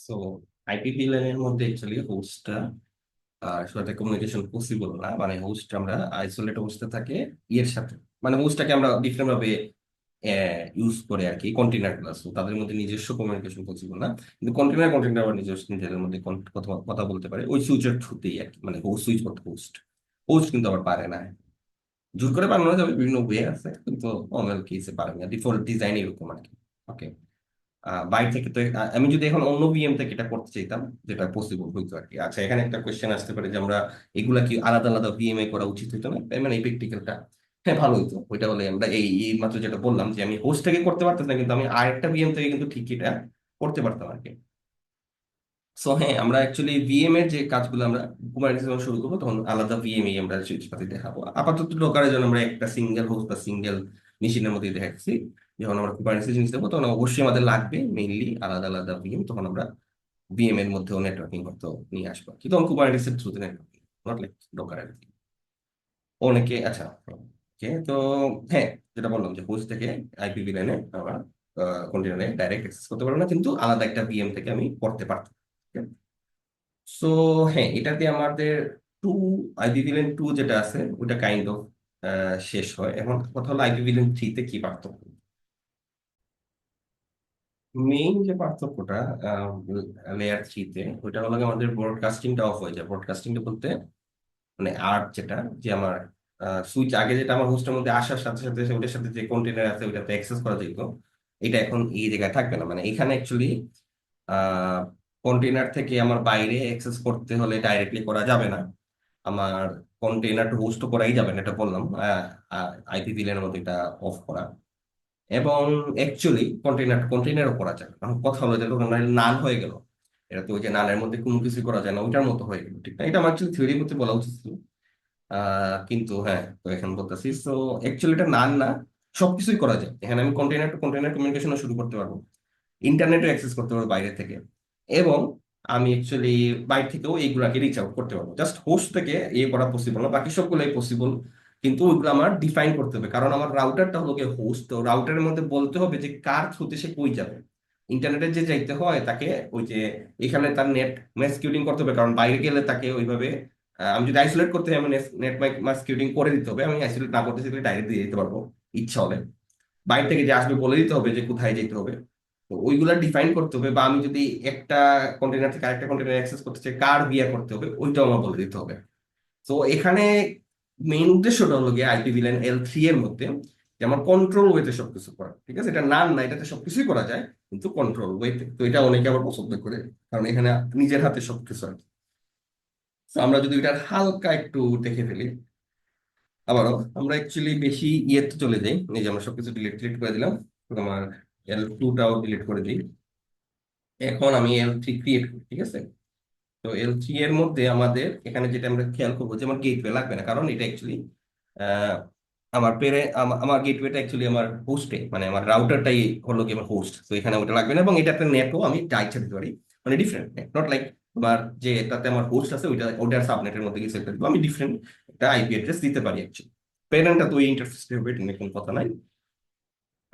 সো আইপি লাইনের মধ্যে অ্যাকচুয়ালি হোস্টটা সাথে কমিউনিকেশন পসিবল না, মানে হোস্ট আমরা আইসোলেট অবস্থায় থাকে ইয়ের সাথে, মানে হোস্টটাকে আমরা ডিফারেন্ট ভাবে ইউজ করে আর কি, কন্টেনার ক্লাস, তাদের মধ্যে নিজস্ব কমিউনিকেশন পসিবল না। কিন্তু কন্টেনার কন্টেনার আবার নিজস্ব নিজেদের মধ্যে কথা কথা বলতে পারে ওই সুইচের থ্রুতেই আর কি, মানে হোস্ট সুইচ করতে হোস্ট, হোস্ট কিন্তু আবার পারে না। জোর করে বানানো যাবে, বিভিন্ন ওয়ে আছে, কিন্তু নর্মাল কেসে পারে না, ডিফল্ট ডিজাইন এরকম আর কি। ওকে, বাইরে থেকে তো আমি যদি এখন অন্য ভিএম থেকে এটা করতে চাইতাম, যেটা পসিবল হইতো আর কি। আচ্ছা এখানে একটা কোয়েশ্চেন আসতে পারে যে আমরা এগুলা কি আলাদা আলাদা ভিএম এ করা উচিত হইতো না, মানে এই প্র্যাকটিক্যালটা। হ্যাঁ, ভালো হতো ওইটা হলে। আমরা এই মাত্র যেটা বললাম যে আমি হোস্ট থেকে করতে পারতেছি না, কিন্তু আমি আরেকটা ভিএম থেকে কিন্তু ঠিক এটা করতে পারতাম আর কি। সো হ্যাঁ, আমরা অ্যাকচুয়ালি ভিএম এর যে কাজগুলো আমরা কুমারিতে যখন শুরু করবো তখন আলাদা ভিএম এই আমরা জিনিসপাতি দেখাবো। আপাতত ঢোকার জন্য আমরা একটা সিঙ্গেল হোস্ট বা সিঙ্গেল মেশিনের মধ্যে দেখাচ্ছি। যখন আমরা কুমারিতে জিনিস দেবো তখন অবশ্যই আমাদের লাগবে মেইনলি আলাদা আলাদা ভিএম, তখন আমরা ভিএম এর মধ্যেও নেটওয়ার্কিং হয়তো নিয়ে আসবো, কিন্তু তখন কুমারিসের থ্রুতে নেটওয়ার্কিং, নট লাইক ঢোকার আর কি। অনেকে আচ্ছা, ওকে তো হ্যাঁ, যেটা বললাম যে হোস্ট থেকে আইপি ভিলানে আমরা কন্টেনারে ডাইরেক্ট অ্যাক্সেস করতে পারবো না, কিন্তু আলাদা একটা ভিএম থেকে আমি করতে পারতাম। সো হ্যাঁ, এটাতে আমাদের টু আইপি ভিলেন টু যেটা আছে ওটা কাইন্ড অফ শেষ হয়। এখন কথা হলো আইপি ভিলেন থ্রিতে কি পার্থক্য। মেইন যে পার্থক্যটা লেয়ার থ্রিতে, ওইটা হলো গিয়ে আমাদের ব্রডকাস্টিংটা অফ হয়ে যায়। ব্রডকাস্টিংটা বলতে মানে আর যেটা, যে আমার সুইচ আগে যেটা আমার হোস্টের মধ্যে আসার সাথে সাথে ওটার সাথে যে কন্টেনার আছে ওটাতে অ্যাক্সেস করা যেত, এটা এখন এই জায়গায় থাকবে না। মানে এখানে অ্যাকচুয়ালি কন্টেনার থেকে আমার বাইরে অ্যাক্সেস করতে হলে ডাইরেক্টলি করা যাবে না। আমার কন্টেনার হোস্ট করাই যাবে না, এটা বললাম। আইপি ভিলেনের মধ্যে এটা অফ করা। এবং অ্যাকচুয়ালি কন্টেনারও করা যায় না। এখন কথা হলো যে নাল হয়ে গেল, এটা তো ওই যে নালের মধ্যে কোনো কিছু করা যায় না ওইটার মতো হয়ে গেল, ঠিক না? এটা আমার অ্যাকচুয়ালি থিওরি মধ্যে বলা উচিত ছিল। কিন্তু হ্যাঁ, তো এখন বলতেছি তো অ্যাকচুয়ালি এটা নাল না, সবকিছুই করা যায় এখানে। আমি কন্টেনার টু কন্টেনার কমিউনিকেশনও শুরু করতে পারবো, ইন্টারনেটও অ্যাক্সেস করতে পারবো বাইরে থেকে, এবং আমি অ্যাকচুয়ালি বাইরে থেকেও এইগুলাকে রিচ আউট করতে পারবো। জাস্ট হোস্ট থেকে ইয়ে করা পসিবল না, বাকি সবগুলোই পসিবল। কিন্তু ওইগুলো আমার ডিফাইন করতে হবে, কারণ আমার রাউটারটা হলো গিয়ে হোস্ট। তো রাউটারের মধ্যে বলতে হবে যে কার থ্রুতে সে কই যাবে। ইন্টারনেটে যে যাইতে হয় তাকে ওই যে এখানে তার নেট মাস্কিউটিং করতে হবে, কারণ বাইরে গেলে তাকে ওইভাবে আমি যদি আইসোলেট করতে হয় আমি নেট মাস্কিউটিং করে দিতে হবে। আমি আইসোলেট না করতে চাইলে ডাইরেক্ট দিয়ে দিতে পারবো ইচ্ছা হলে। বাইরে থেকে যে আসবে বলে দিতে হবে যে কোথায় যেতে হবে। তো ওইগুলা ডিফাইন করতে হবে, বা আমি যদি একটা কন্টেনার থেকে আরেকটা কন্টেনার অ্যাক্সেস করতে চাই কার বিয়া করতে হবে ওইটাও আমার বলে দিতে হবে। তো এখানে মেইন উদ্দেশ্যটা হলো গিয়ে আইপি ভিলেন L3 এর মধ্যে যে আমার কন্ট্রোল ওয়েতে সবকিছু করা, ঠিক আছে? এটা নান না, এটাতে সবকিছুই করা যায় কিন্তু কন্ট্রোল ওয়েতে। তো এটা অনেকে আবার পছন্দ করে, কারণ এখানে নিজের হাতে সবকিছু আর কি। তো আমরা যদি এটার হালকা একটু দেখে ফেলি আবারও, আমরা অ্যাকচুয়ালি বেশি ইয়েতে চলে যাই। এই যে আমরা সবকিছু ডিলিট ডিলিট করে দিলাম, আমার L2টাও ডিলিট করে দিই। এখন আমি L3 ক্রিয়েট করি, ঠিক আছে? তো L3 এর মধ্যে আমাদের এখানে যেটা আমরা খেয়াল করবো যে আমার গেটওয়ে লাগবে না, কারণ এটা অ্যাকচুয়ালি আমার গেটওয়েটা অ্যাকচুয়ালি আমার হোস্টে, মানে আমার রাউটারটাই হলো কি আমার হোস্ট। তো এখানে ওটা লাগবে না, এবং এটাতে নেটও আমি যা ইচ্ছা দিতে পারি। মানে ডিফারেন্ট, নট লাইক তোমার যে এটাতে আমার হোস্ট আছে ওইটা ওটার সাবনেটের মধ্যে কিছু একটা দিব, আমি ডিফারেন্ট একটা আইপি অ্যাড্রেস দিতে পারি অ্যাকচুয়ালি। প্যারেন্টটা তো ওই ইন্টারফেস হবে, এটা নিয়ে কোনো কথা নাই।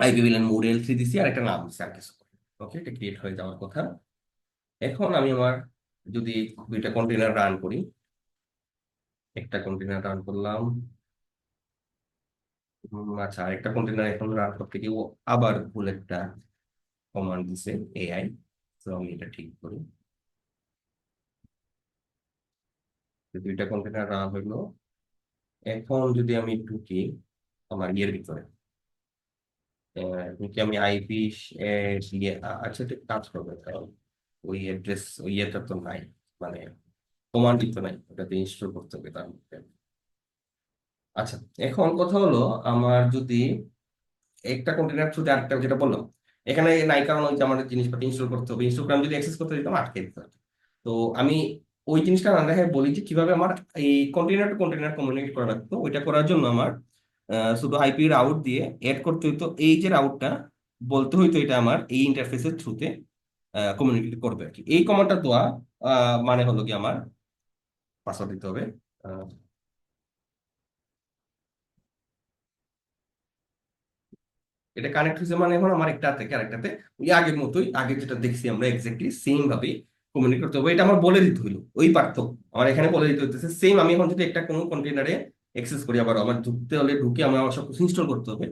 আইপি ভিলেন মোড L3 দিছি আর একটা নাম দিছি আর কিছু। ওকে, এটা ক্রিয়েট হয়ে যাওয়ার কথা। এখন আমি আমার যদি দুইটা কন্টেনার রান করি, একটা কন্টেনার রান করলাম, আচ্ছা আরেকটা কন্টেনার এখন রান করতে গিয়ে ও আবার ভুল একটা কমান্ড দিছে এআই। তো আমি এটা ঠিক করি। তো দুইটা কন্টেনার রান হইলো। এখন যদি আমি ঢুকি আমার ইয়ের ভিতরে, ঢুকি আমি আইপি দিয়ে আচ্ছা এটা কাজ করবে, কারণ ওই অ্যাড্রেস ওই ইয়েটা তো নাই, মানে কমান্ডই তো নাই, ওটাতে ইনস্টল করতে হবে তার মধ্যে। আচ্ছা, এখন কথা হলো আমার যদি একটা কন্টেনার থ্রুতে আরেকটা, যেটা বললাম এখানে নাই, কারণ ওই যে আমার জিনিসপাতি ইনস্টল করতে হবে, ইনস্টল করে আমি যদি অ্যাক্সেস করতে দিতাম আটকে দিতে হতো। তো আমি ওই জিনিসটা না দেখায় বলি যে কিভাবে আমার এই কন্টেনার টু কন্টেনার কমিউনিকেট করা লাগতো। ওইটা করার জন্য আমার শুধু আইপি রাউট দিয়ে এড করতে হইতো। এই যে রাউটটা বলতে হইতো এটা আমার এই ইন্টারফেসের থ্রুতে কমিউনিকেট করবে আর কি। এই কমান্ডটা দেওয়া মানে হলো কি আমার পাসওয়ার্ড দিতে হবে। আহ, এটা কানেক্ট হয়েছে মানে এখন আমার একটা থেকে আরেকটাতে ওই আগের মতোই, আগে যেটা দেখছি আমরা এক্স্যাক্টলি সেম ভাবে কমিউনিকেট করতে হবে। এটা আমার বলে দিতে হইলো, ওই পার্থক্য আমার এখানে বলে দিতে হইতেছে সেম। আমি এখন যদি একটা কোনো কন্টেনারে অ্যাক্সেস করি, আবার আমার ঢুকতে হলে ঢুকে আমার সবকিছু ইনস্টল করতে হবে।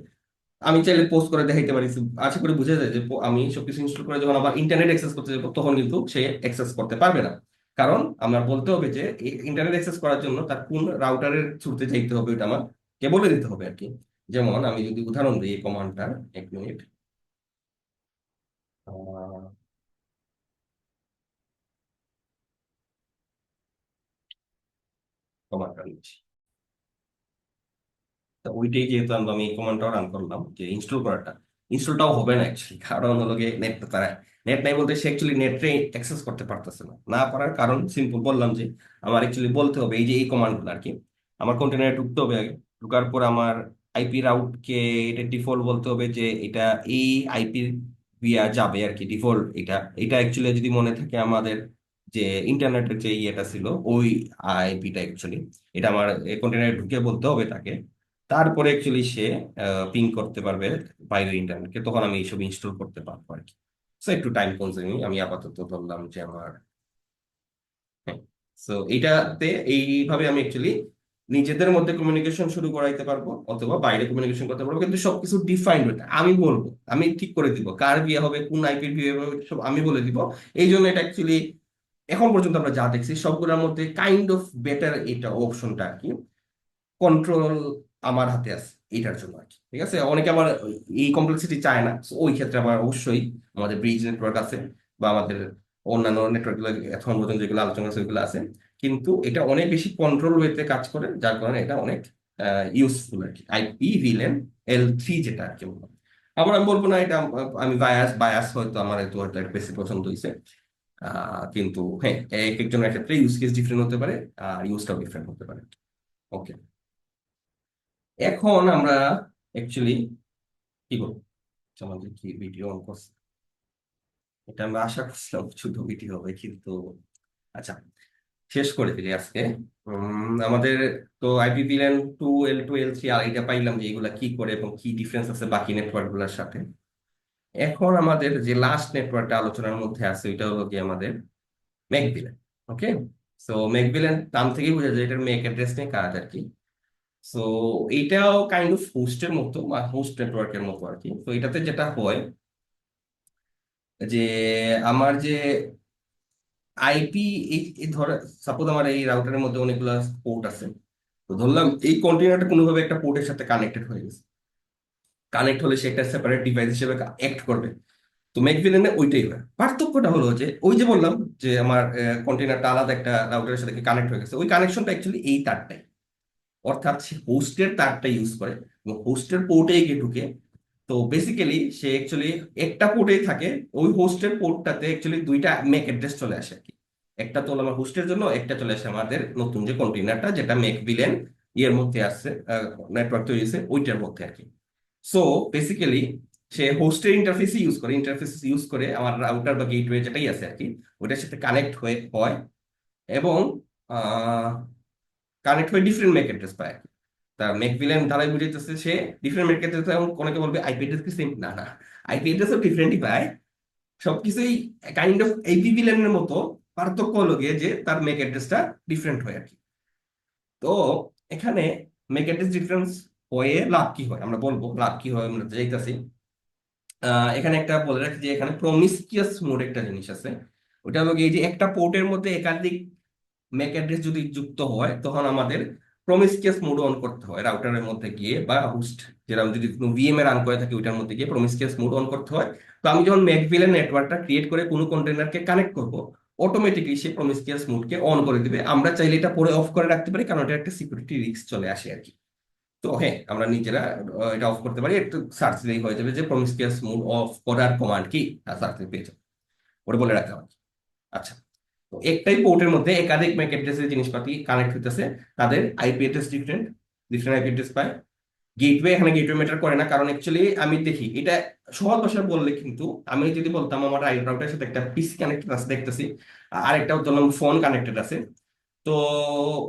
আমি চাইলে পোস্ট করে দেখাইতে পারি, আশা করি বুঝে যায় যে আমি সবকিছু ইনস্টল করে যখন আবার ইন্টারনেট অ্যাক্সেস করতে যাবো তখন কিন্তু সে অ্যাক্সেস করতে পারবে না। কারণ আমার বলতে হবে যে ইন্টারনেট অ্যাক্সেস করার জন্য তার কোন রাউটারের থ্রুতে যাইতে হবে ওটা আমার কে বলে দিতে হবে আর কি। যেমন আমি যদি উদাহরণ দিই এই কমান্ডটার, এক মিনিট। কমান্ডটা নিচ্ছি। তো ওইটাই যেহেতু আমি এই কমান্ডটাও রান করলাম যে ইনস্টল করাটা, ইনস্টলটাও হবে না অ্যাকচুয়ালি, কারণ হলো গিয়ে নেট তারা নেট নাই বলতে সে অ্যাকচুয়ালি নেটে অ্যাক্সেস করতে পারতেছে না। না পারার কারণ সিম্পল, বললাম যে আমার অ্যাকচুয়ালি বলতে হবে এই যে এই কমান্ডগুলো আর কি। আমার কন্টেনারে ঢুকতে হবে আগে, ঢুকার পর আমার আইপি রাউটকে এটা ডিফল্ট বলতে হবে যে এটা এই আইপি দিয়া যাবে আর কি, ডিফল্ট এটা। এটা অ্যাকচুয়ালি যদি মনে থাকে আমাদের যে ইন্টারনেটের যে ইয়েটা ছিল ওই আইপিটা অ্যাকচুয়ালি, এটা আমার কন্টেনারে ঢুকে বলতে হবে তাকে। তারপরে অ্যাকচুয়ালি সে পিং করতে পারবে বাইরের ইন্টারনেটকে, তখন আমি এইসব ইনস্টল করতে পারবো আর কি। সো একটু টাইম কনজিউমিং, আমি আপাতত ধরলাম যে আমার, হ্যাঁ। সো এইটাতে এইভাবে আমি অ্যাকচুয়ালি নিজেদের মধ্যে কমিউনিকেশন শুরু করাইতে পারবো, অথবা বাইরে কমিউনিকেশন করতে পারবো, কিন্তু সবকিছু ডিফাইন্ড হতে আমি বলবো, আমি ঠিক করে দিব কার বিয়ে হবে, কোন আইপির বিয়ে হবে, সব আমি বলে দিব। এই জন্য এটা অ্যাকচুয়ালি এখন পর্যন্ত আমরা যা দেখছি সবগুলোর মধ্যে কাইন্ড অফ বেটার এটা অপশনটা আর কি। কন্ট্রোল আমার হাতে আছে এটার জন্য আর কি। ঠিক আছে, অনেকে আবার এই কমপ্লেক্সিটি চায় না, so ওই ক্ষেত্রে আবার অবশ্যই আমাদের ব্রিজ নেটওয়ার্ক আছে, বা আমাদের অন্যান্য নেটওয়ার্ক গুলো এখন পর্যন্ত যেগুলো আলোচনা আছে ওইগুলো আছে। কিন্তু এটা অনেক বেশি কন্ট্রোল ওয়েতে কাজ করে, যার কারণে এটা অনেক ইউজফুল আর কি। আইপি ভিলেন L3 যেটা আর কি বললাম। আবার আমি বলবো না এটা আমি বায়াস হয়তো আমার তো হয়তো একটা বেশি পছন্দ হয়েছে। কিন্তু হ্যাঁ, এক একজনের ক্ষেত্রে ইউজ কেস ডিফারেন্ট হতে পারে, আর ইউজটাও ডিফারেন্ট হতে পারে। ওকে, এখন আমরা অ্যাকচুয়ালি কি করবো, আমাদের কি ভিডিও অন করছে, এটা আমরা আশা করছিলাম শুধু ভিডিও হবে কিন্তু। আচ্ছা, শেষ করে দিলি আজকে। আমাদের তো IP VLAN 2 L2 L3 আর এটা পাইলাম যে এগুলা কি করে এবং কি ডিফারেন্স আছে বাকি নেটওয়ার্ক গুলোর সাথে। এখন আমাদের যে লাস্ট নেটওয়ার্কটা আলোচনার মধ্যে আছে ওইটা হলো কি আমাদের ম্যাকভিলেন। ওকে, সো ম্যাকভিলেন নাম থেকেই বোঝা যায় এটার ম্যাক অ্যাড্রেস নিয়ে কাজ আর কি। সো এইটাও কাইন্ড অফ হোস্টের মতো বা হোস্ট নেটওয়ার্কের মতো আর কি। তো এটাতে যেটা হয় যে আমার যে আইপি, এই ধরে সাপোজ আমার এই রাউটারের মধ্যে অনেকগুলো পোর্ট আছে, তো ধরলাম এই কন্টেনারটা কোনোভাবে একটা পোর্টের সাথে কানেক্টেড হয়ে গেছে। কানেক্ট হলে সে একটা সেপারেট ডিভাইস হিসেবে অ্যাক্ট করবে। তো ম্যাকভিলেনে ওইটাই হয়। পার্থক্যটা হলো যে ওই যে বললাম যে আমার কন্টেনারটা আলাদা একটা রাউটারের সাথে কানেক্ট হয়ে গেছে, ওই কানেকশনটা অ্যাকচুয়ালি এই তারটাই, অর্থাৎ সে হোস্টের তারটা ইউজ করে এবং হোস্টের পোর্টে গিয়ে ঢুকে। তো বেসিক্যালি সে অ্যাকচুয়ালি একটা পোর্টেই থাকে, ওই হোস্টের পোর্টটাতে অ্যাকচুয়ালি দুইটা ম্যাক অ্যাড্রেস চলে আসে আর কি। একটা তো হলো আমার হোস্টের জন্য, একটা চলে আসে আমাদের নতুন যে কন্টেইনারটা যেটা ম্যাক ভিলেন ইয়ের মধ্যে আসছে, নেটওয়ার্ক তৈরি হয়েছে ওইটার মধ্যে আর কি। সো বেসিক্যালি সে হোস্টের ইন্টারফেস ইউজ করে আমার রাউটার বা গেটওয়ে যেটাই আছে আর কি, ওইটার সাথে কানেক্ট হয়ে হয়, এবং কানেক্ট হয়ে ডিফারেন্ট ম্যাক অ্যাড্রেস পায়। তা ম্যাকভিলেন ধারাই বুঝাইতেছে সে ডিফারেন্ট ম্যাক অ্যাড্রেস, এবং অনেকে বলবে আইপি অ্যাড্রেস কি সেম, না না, আইপি অ্যাড্রেসও ডিফারেন্টই পায়। সবকিছুই কাইন্ড অফ আইপি ভিলেনের মতো, পার্থক্য হলো গিয়ে যে তার ম্যাক অ্যাড্রেসটা ডিফারেন্ট হয় আর কি। তো এখানে ম্যাক অ্যাড্রেস ডিফারেন্স হয়ে লাভ কি হয় আমরা বলবো, লাভ কি হয় আমরা যাইতাছি। এখানে একটা বলে রাখি যে এখানে প্রমিসকিয়াস মোড একটা জিনিস আছে। ওটা হলো গিয়ে এই যে একটা পোর্টের মধ্যে একাধিক ম্যাক অ্যাড্রেস যদি যুক্ত হয় তখন আমাদের প্রমিসকিয়াস মোড অন করতে হয় রাউটারের মধ্যে গিয়ে, বা হোস্ট যেরকম যদি কোনো ভিএমএ রান করে থাকে ওইটার মধ্যে গিয়ে প্রমিসকিয়াস মোড অন করতে হয়। তো আমি যখন ম্যাকভিলেন নেটওয়ার্কটা ক্রিয়েট করে কোনো কন্টেনারকে কানেক্ট করব, অটোমেটিকলি সে প্রমিসকিয়াস মোডকে অন করে দিবে। আমরা চাইলে এটা পরে অফ করে রাখতে পারি, কারণ এটা একটা সিকিউরিটি রিস্ক চলে আসে আর কি। তো হ্যাঁ, আমরা নিজেরা এটা অফ করতে পারি, একটু সার্চ দিলেই হয়ে যাবে যে প্রমিসকিয়াস মোড অফ করার কমান্ড কি, সার্চ পেয়ে যাবে, ওটা বলে রাখতে হবে। আচ্ছা, তো একটাই পোর্টের মধ্যে একাধিক ম্যাক অ্যাড্রেসের জিনিসপাতি কানেক্ট হইতেছে, তাদের IP address different, different IP address পায়। গেটওয়ে, এখানে গেটওয়ে ম্যাটার করে না, কারণ অ্যাকচুয়ালি আমি দেখি এটা সহজ ভাষায় বললে, কিন্তু আমি যদি বলতাম আমার রাউটারের সাথে একটা পিসি কানেক্টেড আছে দেখতেছি, আর একটা ধরলাম ফোন কানেক্টেড আছে, তো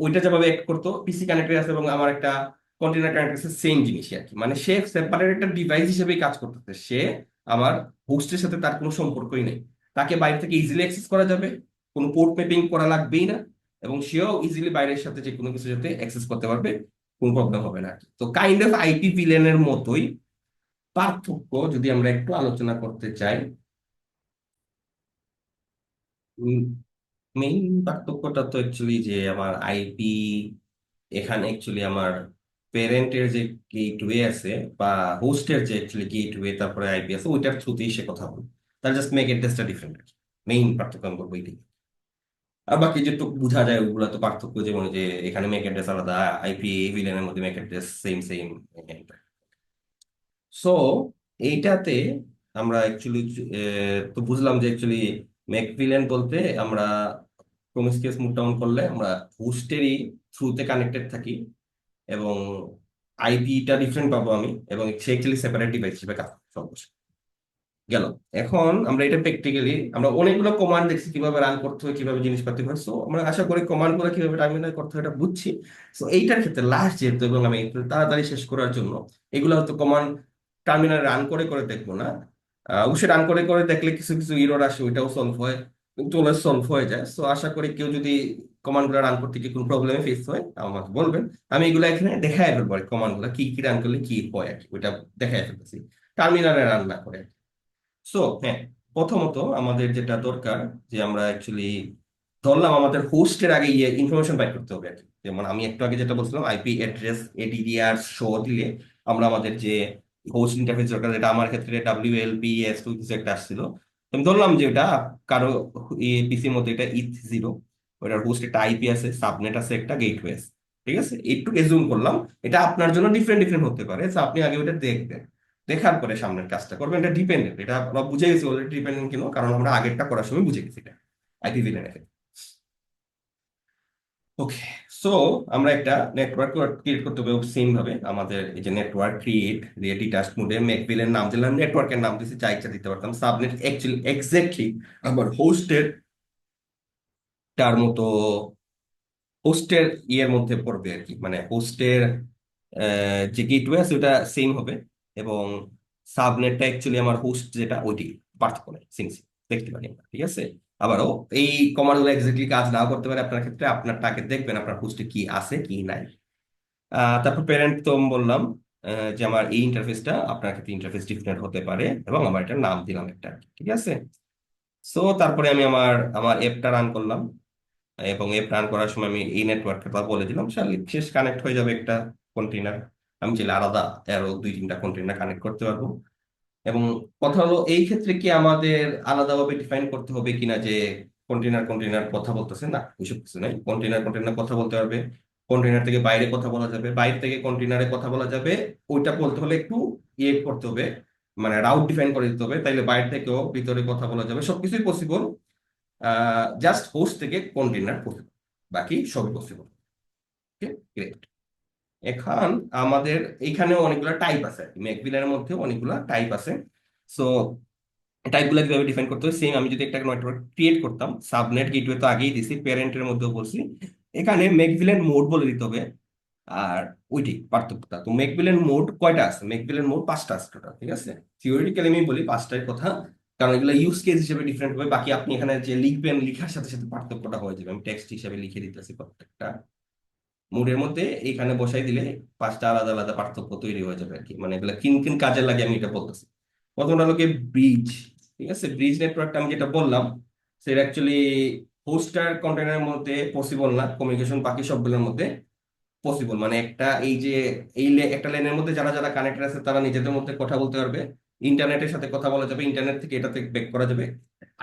ওইটা যেভাবে অ্যাক্ট করতো, পিসি কানেক্টেড আছে এবং আমার একটা কন্টেনার কানেক্টেড আছে, সেম জিনিসই আর কি। মানে সে সেপারেট একটা ডিভাইস হিসেবেই কাজ করতেছে, সে আমার হোস্টের সাথে তার কোনো সম্পর্কই নেই। তাকে বাইরে থেকে ইজিলি অ্যাক্সেস করা যাবে, কোনো পোর্ট ম্যাপিং করা লাগবেই না, এবং সেও ইজিলি বাইরের সাথে যে কোনো কিছুর সাথে অ্যাক্সেস করতে পারবে, কোনো প্রবলেম হবে না আর কি। তো কাইন্ড অফ আইপি ভিলেনের মতোই। পার্থক্য যদি আমরা একটু আলোচনা করতে চাই, মেইন পার্থক্যটা তো অ্যাকচুয়ালি যে আমার আইপি, এখানে অ্যাকচুয়ালি আমার পেরেন্টের যে গেটওয়ে আছে বা হোস্টের যে অ্যাকচুয়ালি গেটওয়ে তারপরে আইপি আছে ওইটার থ্রুতেই সে কথা বলে, তার জাস্ট মেক অ্যাড্রেসটা ডিফারেন্ট। মেইন পার্থক্য আমি বলবো এটাই। আর বাকি যেটুকু বোঝা যায় ওগুলো তো পার্থক্য, যেমন যে এখানে ম্যাক অ্যাড্রেস আলাদা, আইপি ভিলেনের মধ্যে Mac address same same. So এইটাতে আমরা অ্যাকচুয়ালি তো বুঝলাম যে অ্যাকচুয়ালি ম্যাকভিলেন বলতে আমরা প্রমিসকিউয়াস মুভ ডাউন করলে আমরা হোস্টেরই থ্রুতে কানেক্টেড থাকি, এবং আইপিটা ডিফারেন্ট পাবো আমি, এবং সে অ্যাকচুয়ালি সেপারেট ডিভাইস হিসেবে কাজ করে সর্বশেষ গেল। এখন আমরা এটা প্র্যাকটিক্যালি আমরা অনেকগুলো কমান্ড দেখছি কিভাবে রান করতে হয়, কিভাবে জিনিসপাতি হয়। সো আমরা আশা করি কমান্ড গুলো কিভাবে টার্মিনাল করতে হয় এটা বুঝছি। সো এইটার ক্ষেত্রে লাস্ট যেহেতু, এবং আমি একটু তাড়াতাড়ি শেষ করার জন্য এগুলো হয়তো কমান্ড টার্মিনাল রান করে করে দেখবো না। অবশ্যই রান করে করে দেখলে কিছু কিছু ইরর আসে, ওইটাও সলভ হয়, কিন্তু সলভ হয়ে যায়। সো আশা করি কেউ যদি কমান্ড গুলো রান করতে গিয়ে কোনো প্রবলেমে ফেস হয় আমাকে বলবেন। আমি এগুলো এখানে দেখাই ফেলবো, কমান্ড গুলো কি কি রান করলে কি হয় আর কি, ওইটা দেখাই ফেলতেছি টার্মিনালে রান না করে। সো হ্যাঁ, প্রথমত আমাদের যেটা দরকার, যে আমরা অ্যাকচুয়ালি ধরলাম আমাদের হোস্টের আগে ইয়ে ইনফরমেশন বাইর করতে হবে আর কি। যেমন আমি একটু আগে যেটা বলছিলাম, আইপি অ্যাড্রেস এডিডিআর শো দিলে আমরা আমাদের যে হোস্ট ইন্টারফেস দরকার, যেটা আমার ক্ষেত্রে WLPS কিছু একটা আসছিল। তো আমি ধরলাম যে ওটা কারো পিসির মধ্যে এটা ETH 0, ওটার হোস্ট একটা আইপি আছে, সাবনেট আছে, একটা গেটওয়ে আছে। ঠিক আছে, একটু এজুম করলাম। এটা আপনার জন্য ডিফারেন্ট ডিফারেন্ট হতে পারে, তো আপনি আগে ওটা দেখবেন, দেখার পরে সামনের কাজটা করবেন। এটা ডিপেন্ডেন্ট, এটা আমরা বুঝে গেছি অলরেডি ডিপেন্ডেন্ট কেন, কারণ আমরা আগেরটা করার সময় বুঝে গেছি এটা আইপি ভিলেন এফেক্ট। ওকে। সো আমরা একটা নেটওয়ার্ক ক্রিয়েট করতে হবে সেম ভাবে। আমাদের এই যে নেটওয়ার্ক ক্রিয়েট রিয়েটি টাস্ক মোডে মেকভিলের নাম দিলাম, নেটওয়ার্কের নাম দিছি যা ইচ্ছা দিতে পারতাম। সাবনেট অ্যাকচুয়ালি এক্স্যাক্টলি আমার হোস্টের তার মতো হোস্টের ইয়ের মধ্যে পড়বে আর কি, মানে হোস্টের যে গেটওয়ে আছে ওটা সেম হবে, এবং সাবনেটটা অ্যাকচুয়ালি আমার হোস্ট যেটা ওইটি, পার্থক্য নেই, সেম সেম দেখতে পারি আমরা। ঠিক আছে, আবারও এই কমান্ডগুলো এক্স্যাক্টলি কাজ নাও করতে পারে আপনার ক্ষেত্রে, আপনারটাকে দেখবেন আপনার হোস্টে কি আছে কি নাই। তারপর প্যারেন্ট তো বললাম, যে আমার এই ইন্টারফেসটা আপনার ক্ষেত্রে ইন্টারফেস ডিফারেন্ট হতে পারে, এবং আমার একটা নাম দিলাম একটা। ঠিক আছে, সো তারপরে আমি আমার আমার অ্যাপটা রান করলাম, এবং অ্যাপ রান করার সময় আমি এই নেটওয়ার্কের কথা বলে দিলাম, শেষ কানেক্ট হয়ে যাবে একটা কন্টেইনার। আমি চাইলে আলাদা আরো দুই তিনটা কন্টেইনার কানেক্ট করতে পারবো। এবং কথা হলো এই ক্ষেত্রে কি আমাদের আলাদাভাবে ডিফাইন করতে হবে কিনা যে কন্টেইনার কন্টেইনার কথা বলতেছে, না ওইসব কিছু নাই। কন্টেইনার কন্টেইনার কথা বলতে পারবে, কন্টেইনার থেকে বাইরে কথা বলা যাবে, বাইরে থেকে কন্টেইনারে কথা বলা যাবে। ওইটা বলতে হলে একটু ইয়ে করতে হবে, মানে রাউট ডিফাইন করে দিতে হবে, তাইলে বাইরে থেকেও ভিতরে কথা বলা যাবে, সবকিছুই পসিবল। জাস্ট হোস্ট থেকে কন্টেইনার পসিবল, বাকি সবই পসিবল। ওকে, গ্রেট। এখন আমাদের এখানেও অনেকগুলো টাইপ আছে, ম্যাকবিলারের মধ্যে অনেকগুলো টাইপ আছে। সো টাইপগুলো কিভাবে ডিফাইন করতে হবে, সেম আমি যদি একটা নেটওয়ার্ক ক্রিয়েট করতাম, সাবনেট গেটওয়ে তো আগেই দিছি, প্যারেন্টের মধ্যেও বলছি, এখানে মেকভিলেন মোড বলে দিতে হবে। আর ওইটি পার্থক্যটা, তো মেকভিলেন মোড কয়টা আছে, মেকভিলেন মোড 5টা আছে টোটাল। ঠিক আছে, থিওরিটিক্যালি আমি বলি 5টার কথা, কারণ এগুলো ইউজ কেস হিসেবে ডিফারেন্ট হবে। বাকি আপনি এখানে যে লিখবেন, লিখার সাথে সাথে পার্থক্যটা হয়ে যাবে। আমি টেক্সট হিসেবে লিখে দিতেছি প্রত্যেকটা মুডের মধ্যে, এখানে বসাই দিলে 5টা আলাদা আলাদা পার্থক্য তৈরি হয়ে যাবে আর কি, মানে এগুলা কিন কিন কাজে লাগে আমি এটা বলতেছি। প্রথমটা হলো কি ব্রিজ। ঠিক আছে, ব্রিজ নেটওয়ার্কটা আমি যেটা বললাম, সেটা অ্যাকচুয়ালি হোস্টার কন্টেনারের মধ্যে পসিবল না, কমিউনিকেশন বাকি সবগুলোর মধ্যে পসিবল। মানে একটা এই যে একটা লেনের মধ্যে যারা যারা কানেক্টেড আছে তারা নিজেদের মধ্যে কথা বলতে পারবে, ইন্টারনেটের সাথে কথা বলা যাবে, ইন্টারনেট থেকে এটাতে ব্যাক করা যাবে,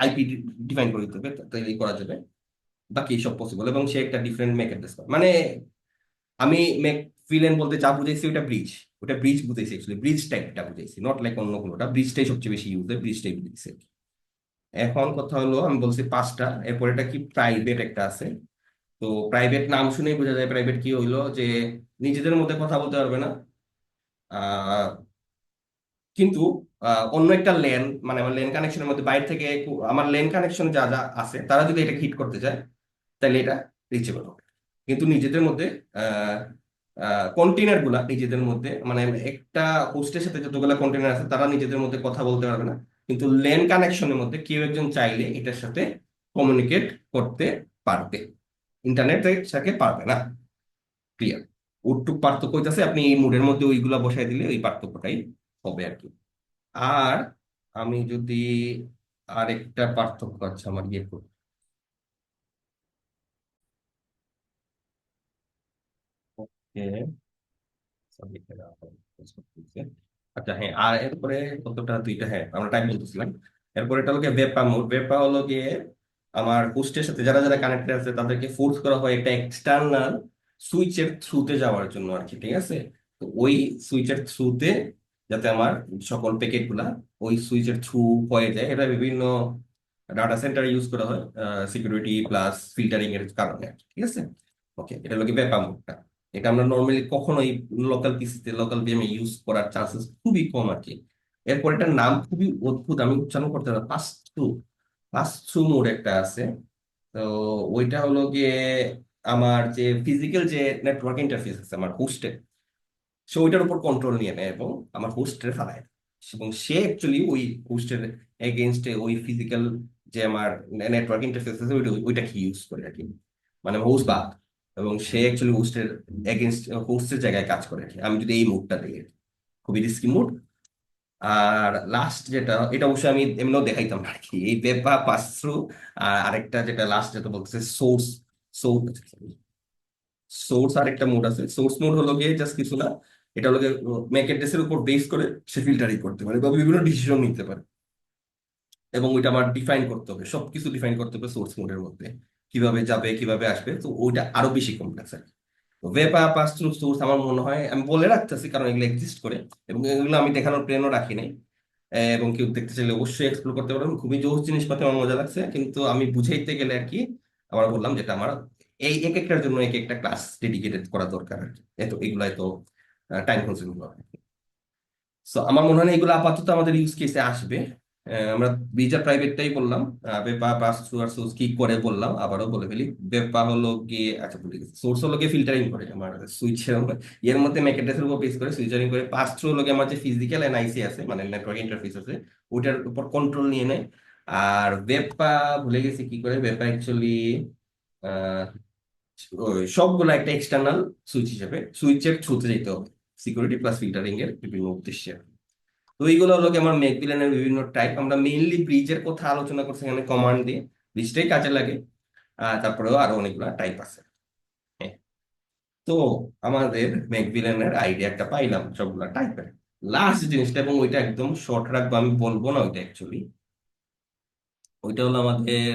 আইপি ডিফাইন করে দিতে হবে, তাই করা যাবে। বাকি সব পসিবল, এবং সে একটা ডিফারেন্ট মেক অ্যাড্রেস মানে আমি মেক ফিলেন বলতে যা বুঝাইছি ওটা ব্রিজ, ওটা ব্রিজ বুঝাইছি, অ্যাকচুয়ালি ব্রিজ টাইপটা বুঝাইছি, নট লাইক অন্য কোনোটা। ব্রিজটাই সবচেয়ে বেশি ইউজ হয়, ব্রিজটাই বুঝাইছি। এখন কথা হলো আমি বলছি 5টা, এরপর এটা কি প্রাইভেট একটা আছে। তো প্রাইভেট নাম শুনেই বোঝা যায় প্রাইভেট কি হইলো, যে নিজেদের মধ্যে কথা বলতে পারবে না। আহ কিন্তু অন্য একটা লেন, মানে আমার লেন কানেকশনের মধ্যে বাইরে থেকে আমার লেন কানেকশন যা যা আছে তারা যদি এটা হিট করতে চায়, তাহলে এটা রিচেবল হবে। কিন্তু নিজেদের মধ্যে কন্টেনার গুলা নিজেদের মধ্যে, মানে একটা হোস্টের সাথে যতগুলা কন্টেনার আছে তারা নিজেদের মধ্যে কথা বলতে পারবে না। কিন্তু লেন কানেকশনের মধ্যে কেউ একজন চাইলে এটার সাথে কমিউনিকেট করতে পারবে, ইন্টারনেটের সাথে পারবে না। ক্লিয়ার? ওটুক পার্থক্য হইতেছে, আপনি এই মুডের মধ্যে ওইগুলা বসাই দিলে ওই পার্থক্যটাই হবে আর কি। আর আমি যদি আরেকটা পার্থক্য, আচ্ছা আমার ইয়ে করি, sorry, আচ্ছা হ্যাঁ, আর এরপরে কতটা, দুইটা, হ্যাঁ আমরা টাইম বলতেছিলাম। এরপরে এটা হলো গিয়ে ভেপা মোড। ভেপা হলো গিয়ে আমার হোস্টের সাথে যারা যারা কানেক্টেড আছে তাদেরকে ফোর্স করা হয় একটা এক্সটার্নাল সুইচের থ্রুতে যাওয়ার জন্য আর কি, ঠিক আছে? তো ওই সুইচের থ্রুতে যাতে আমার সকল প্যাকেট গুলা ওই সুইচের থ্রু হয়ে যায়, এটা বিভিন্ন ডাটা সেন্টার ইউজ করা হয় সিকিউরিটি প্লাস ফিল্টারিং এর কারণে আর কি, ঠিক আছে? ওকে, এটা হলো কি ব্যাপার মোডটা। এটা আমরা নর্মালি কখনোই লোকাল পিসিতে লোকাল ভিএম ইউজ করার চান্সেস খুবই কম আর কি। এরপর এটার নাম খুবই অদ্ভুত, আমি উচ্চারণ করতে পারি, pass through. Pass through mode একটা আছে। তো ওইটা হলো গিয়ে আমার যে ফিজিক্যাল যে নেটওয়ার্ক ইন্টারফেস আছে আমার হোস্টের, সে ওইটার উপর কন্ট্রোল নিয়ে নেয় এবং আমার হোস্টের ফালায়। এবং সে অ্যাকচুয়ালি ওই হোস্টের এগেনস্টে ওই ফিজিক্যাল যে আমার নেটওয়ার্ক ইন্টারফেস আছে ওইটাকে ইউজ করে আর কি, মানে হোস্ট বাদ। এবং সে অ্যাকচুয়ালি হোস্টের এগেনস্ট হোস্টের জায়গায় কাজ করে আর কি, আমি যদি এই মুডটা দিই আর কি। খুবই রিস্কি মুড। আর লাস্ট যেটা, এটা অবশ্যই আমি এমনিও দেখাইতাম না আর কি, এই পেপা পাস থ্রু। আর আরেকটা যেটা লাস্ট যেটা বলতেছে সোর্স। সোর্স সোর্স আর একটা মোড আছে। সোর্স মোড হলো গিয়ে জাস্ট কিছু না, এটা হলো গিয়ে ম্যাক অ্যাড্রেসের উপর বেস করে সে ফিল্টারিং করতে পারে বা বিভিন্ন ডিসিশন নিতে পারে। এবং ওইটা আমার ডিফাইন করতে হবে, সবকিছু ডিফাইন করতে হবে সোর্স মোডের মধ্যে, কিভাবে যাবে কিভাবে আসবে। তো ওইটা আরো বেশি কমপ্লেক্স আর কি। ওয়েব পাস থ্রু সোর্স আমার মনে হয় আমি বলে রাখতেছি কারণ এগুলো এক্সিস্ট করে, এবং এগুলো আমি দেখানোর প্ল্যানও রাখি নাই। এবং কেউ দেখতে চাইলে অবশ্যই এক্সপ্লোর করতে পারবেন, খুবই জোস জিনিসপাতি, আমার মজা লাগছে। কিন্তু আমি বুঝাইতে গেলে আর কি, আবার বললাম যেটা আমার এই এক একটার জন্য এক একটা ক্লাস ডেডিকেটেড করা দরকার আর কি, এত এগুলো এত টাইম কনজিউমিং হবে। সো আমার মনে হয় না এগুলো আপাতত আমাদের ইউজ কেসে আসবে। আমরা বিজা প্রাইভেটটাই বললাম। বেপা পাস থ্রু আর সোর্স কি করে বললাম, আবারও বলে ফেলি। বেপা হলো গিয়ে, আচ্ছা ভুলে গেছি, সোর্স হলো গিয়ে ফিল্টারিং করে আমার সুইচের, এর মধ্যে ম্যাক অ্যাড্রেসের উপর বেস করে ফিল্টারিং করে। পাস থ্রু হলো গিয়ে আমার যে ফিজিক্যাল এনআইসি আছে, মানে নেটওয়ার্ক ইন্টারফেস আছে, ওইটার উপর কন্ট্রোল নিয়ে নেয়। আর বেপা ভুলে গেছি কি করে। বেপা অ্যাকচুয়ালি সবগুলো একটা এক্সটার্নাল সুইচ হিসেবে সুইচের থ্রুতে যেতে হবে, সিকিউরিটি প্লাস ফিল্টারিং এর বিভিন্ন উদ্দেশ্যে। তো এইগুলো হলো কি আমার ম্যাকবিলানের বিভিন্ন টাইপ। আমরা মেইনলি ব্রিজের কথা আলোচনা করছি এখানে, কমান্ড দিয়ে ব্রিজটাই কাজে লাগে। তারপরেও আরো অনেকগুলো টাইপ আছে। হ্যাঁ। তো আমাদের ম্যাকবিলানের আইডিয়া একটা পাইলাম সবগুলা টাইপের। লাস্ট জিনিসটা, এবং ওইটা একদম শর্ট রাখবো, আমি বলবো না ওইটা অ্যাকচুয়ালি, ওইটা হলো আমাদের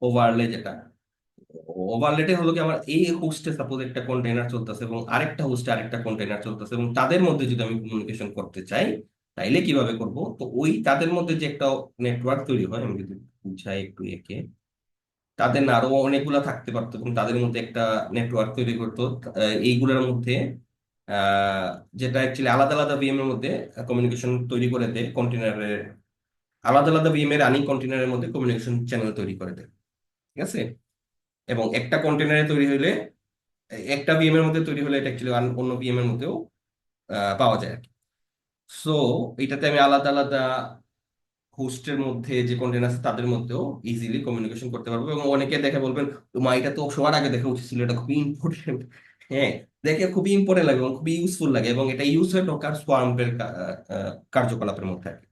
ওভারলে যেটা। ওভারলেটে হলো কি আমার এই হোস্টে সাপোজ একটা কন্টেইনার চলতেছে এবং আরেকটা হোস্টে আরেকটা কন্টেইনার চলতেছে, এবং তাদের মধ্যে যদি আমি কমিউনিকেশন করতে চাই তাইলে কিভাবে করব? তো ওই তাদের মধ্যে যে একটা নেটওয়ার্ক তৈরি হয়, আমি যদি বুঝাই একটু একে, তাদের না আরো অনেকগুলা থাকতে পারতো এবং তাদের মধ্যে একটা নেটওয়ার্ক তৈরি করতো। এইগুলোর মধ্যে আহ, যেটা অ্যাকচুয়ালি আলাদা আলাদা ভিএম এর মধ্যে কমিউনিকেশন তৈরি করে দেয় কন্টেনারের, আলাদা আলাদা ভিএম এর রানিং কন্টেনারের মধ্যে কমিউনিকেশন চ্যানেল তৈরি করে দেয়, ঠিক আছে? এবং একটা কন্টেনারে তৈরি হলে, একটা ভিএম এর মধ্যে তৈরি হলে এটা অ্যাকচুয়ালি অন্য ভিএম এর মধ্যেও পাওয়া যায় আর কি। সো এটাতে আমি আলাদা আলাদা হোস্টের মধ্যে যে কন্টেনার আছে তাদের মধ্যেও ইজিলি কমিউনিকেশন করতে পারবো। এবং অনেকে দেখে বলবেন, মা এটা তো সবার আগে দেখা উচিত ছিল, এটা খুবই ইম্পর্টেন্ট। হ্যাঁ, দেখে খুবই ইম্পর্টেন্ট লাগে এবং খুবই ইউজফুল লাগে, এবং এটা ইউজ হয় ডকার সোয়ার্মের কার্যকলাপের মধ্যে আর কি।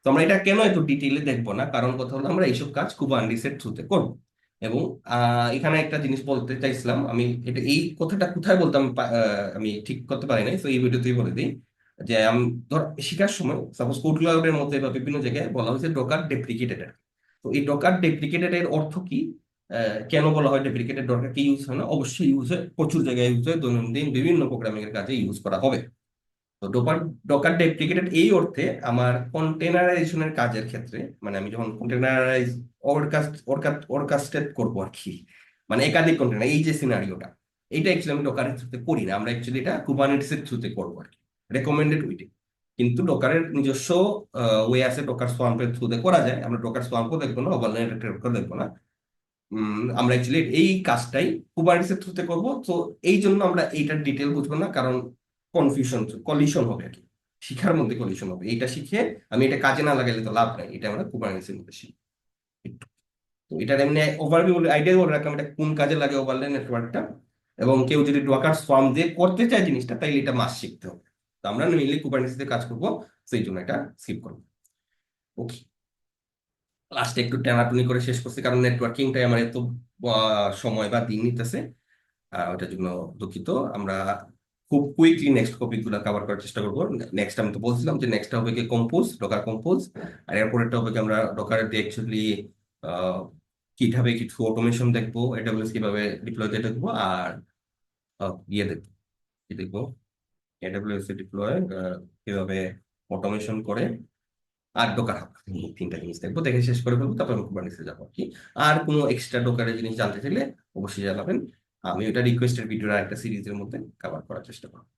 তো আমরা এটা কেন একটু ডিটেইলে দেখবো না, কারণ কথা হলো আমরা এইসব কাজ কুবারনেটিসের থ্রুতে করবো। এবং এখানে একটা জিনিস বলতে চাইছিলাম আমি, এটা এই কথাটা কোথায় বলতাম আমি ঠিক করতে পারি নাই, তো এই ভিডিওতেই বলে দিই যে আমি ধর শেখার সময় সাপোজ কোড ক্লাউডের মধ্যে বা বিভিন্ন জায়গায় বলা হয়েছে ডকার ডেপ্রিকেটেড। তো এই ডকার ডেপ্রিকেটেড এর অর্থ কি? কেন বলা হয় ডেপ্রিকেটেড? ডকার কি ইউজ হয় না? অবশ্যই ইউজ হয়, প্রচুর জায়গায় ইউজ হয়, দৈনন্দিন বিভিন্ন প্রোগ্রামিং এর কাজে ইউজ করা হবে। তো ডোকার ডকার ডেপ্রিকেটেড এই অর্থে আমার কন্টেনারাইজেশনের কাজের ক্ষেত্রে, মানে আমি যখন কন্টেনারাইজ অর্কাস্ট্রেট করবো আর কি, মানে একাধিক কন্টেনার, এই যে সিনারিওটা, এটা অ্যাকচুয়ালি আমি ডকারের থ্রুতে করি না, আমরা অ্যাকচুয়ালি এটা কুবারনেটিসের থ্রুতে করবো আর কি, রেকমেন্ডেড উইটে। কিন্তু ডকারের নিজস্ব ওয়ে আছে, ডকার সোয়াম্পের থ্রুতে করা যায়। আমরা ডকার সোয়াম্পও দেখবো না, ওভারনাইট দেখবো না। আমরা অ্যাকচুয়ালি এই কাজটাই কুবারনেটিসের থ্রুতে করব। তো এই জন্য আমরা এইটার ডিটেল বুঝবো না, কারণ কনফিউশন কলিশন হবে আর কি, শিখার মধ্যে কলিশন হবে। এইটা শিখে আমি এটা কাজে না লাগাইলে তো লাভ নাই, এটা আমরা কুবারনেটিসের মধ্যে শিখি একটু। তো এটার এমনি ওভারভিউ আইডিয়া বলে রাখলাম এটা কোন কাজে লাগে ওভারলে নেটওয়ার্কটা। এবং কেউ যদি ডোয়াকার সোয়ার্ম দিয়ে করতে চায় জিনিসটা, তাইলে এটা মাস শিখতে হবে। তো আমরা মেইনলি কুবারনেটিসে কাজ করবো, সেই জন্য এটা স্কিপ করবো। ওকে, লাস্টে একটু টানাটুনি করে শেষ করছি কারণ নেটওয়ার্কিংটাই আমার এত সময় বা দিন নিতেছে। ওটার জন্য দুঃখিত। আমরা খুব কুইকলি নেক্সট টপিক গুলো কভার করার চেষ্টা করবো। নেক্সট আমি তো বলছিলাম যে নেক্সট হবে কি কম্পোজ, ডকার কম্পোজ। আর এরপরেরটা হবে কি আমরা ডকার দিয়ে অ্যাকচুয়ালি কিভাবে কিছু অটোমেশন দেখবো, এডব্লিউএস কিভাবে ডিপ্লয়তে দেখবো, আর ইয়ে দেখবো, কি দেখবো, এডব্লিউএস ডিপ্লয় কিভাবে অটোমেশন করে, আর ডোকার হাব, এই তিনটা জিনিস দেখবো, দেখে শেষ করে ফেলবো, তারপর আমি কুবারনেটিসে যাবো আর কি। আর কোনো এক্সট্রা ডোকারের জিনিস জানতে চাইলে অবশ্যই জানাবেন, আমি ওটা রিকোয়েস্টের ভিডিওর একটা সিরিজের মধ্যে কভার করার চেষ্টা করবো।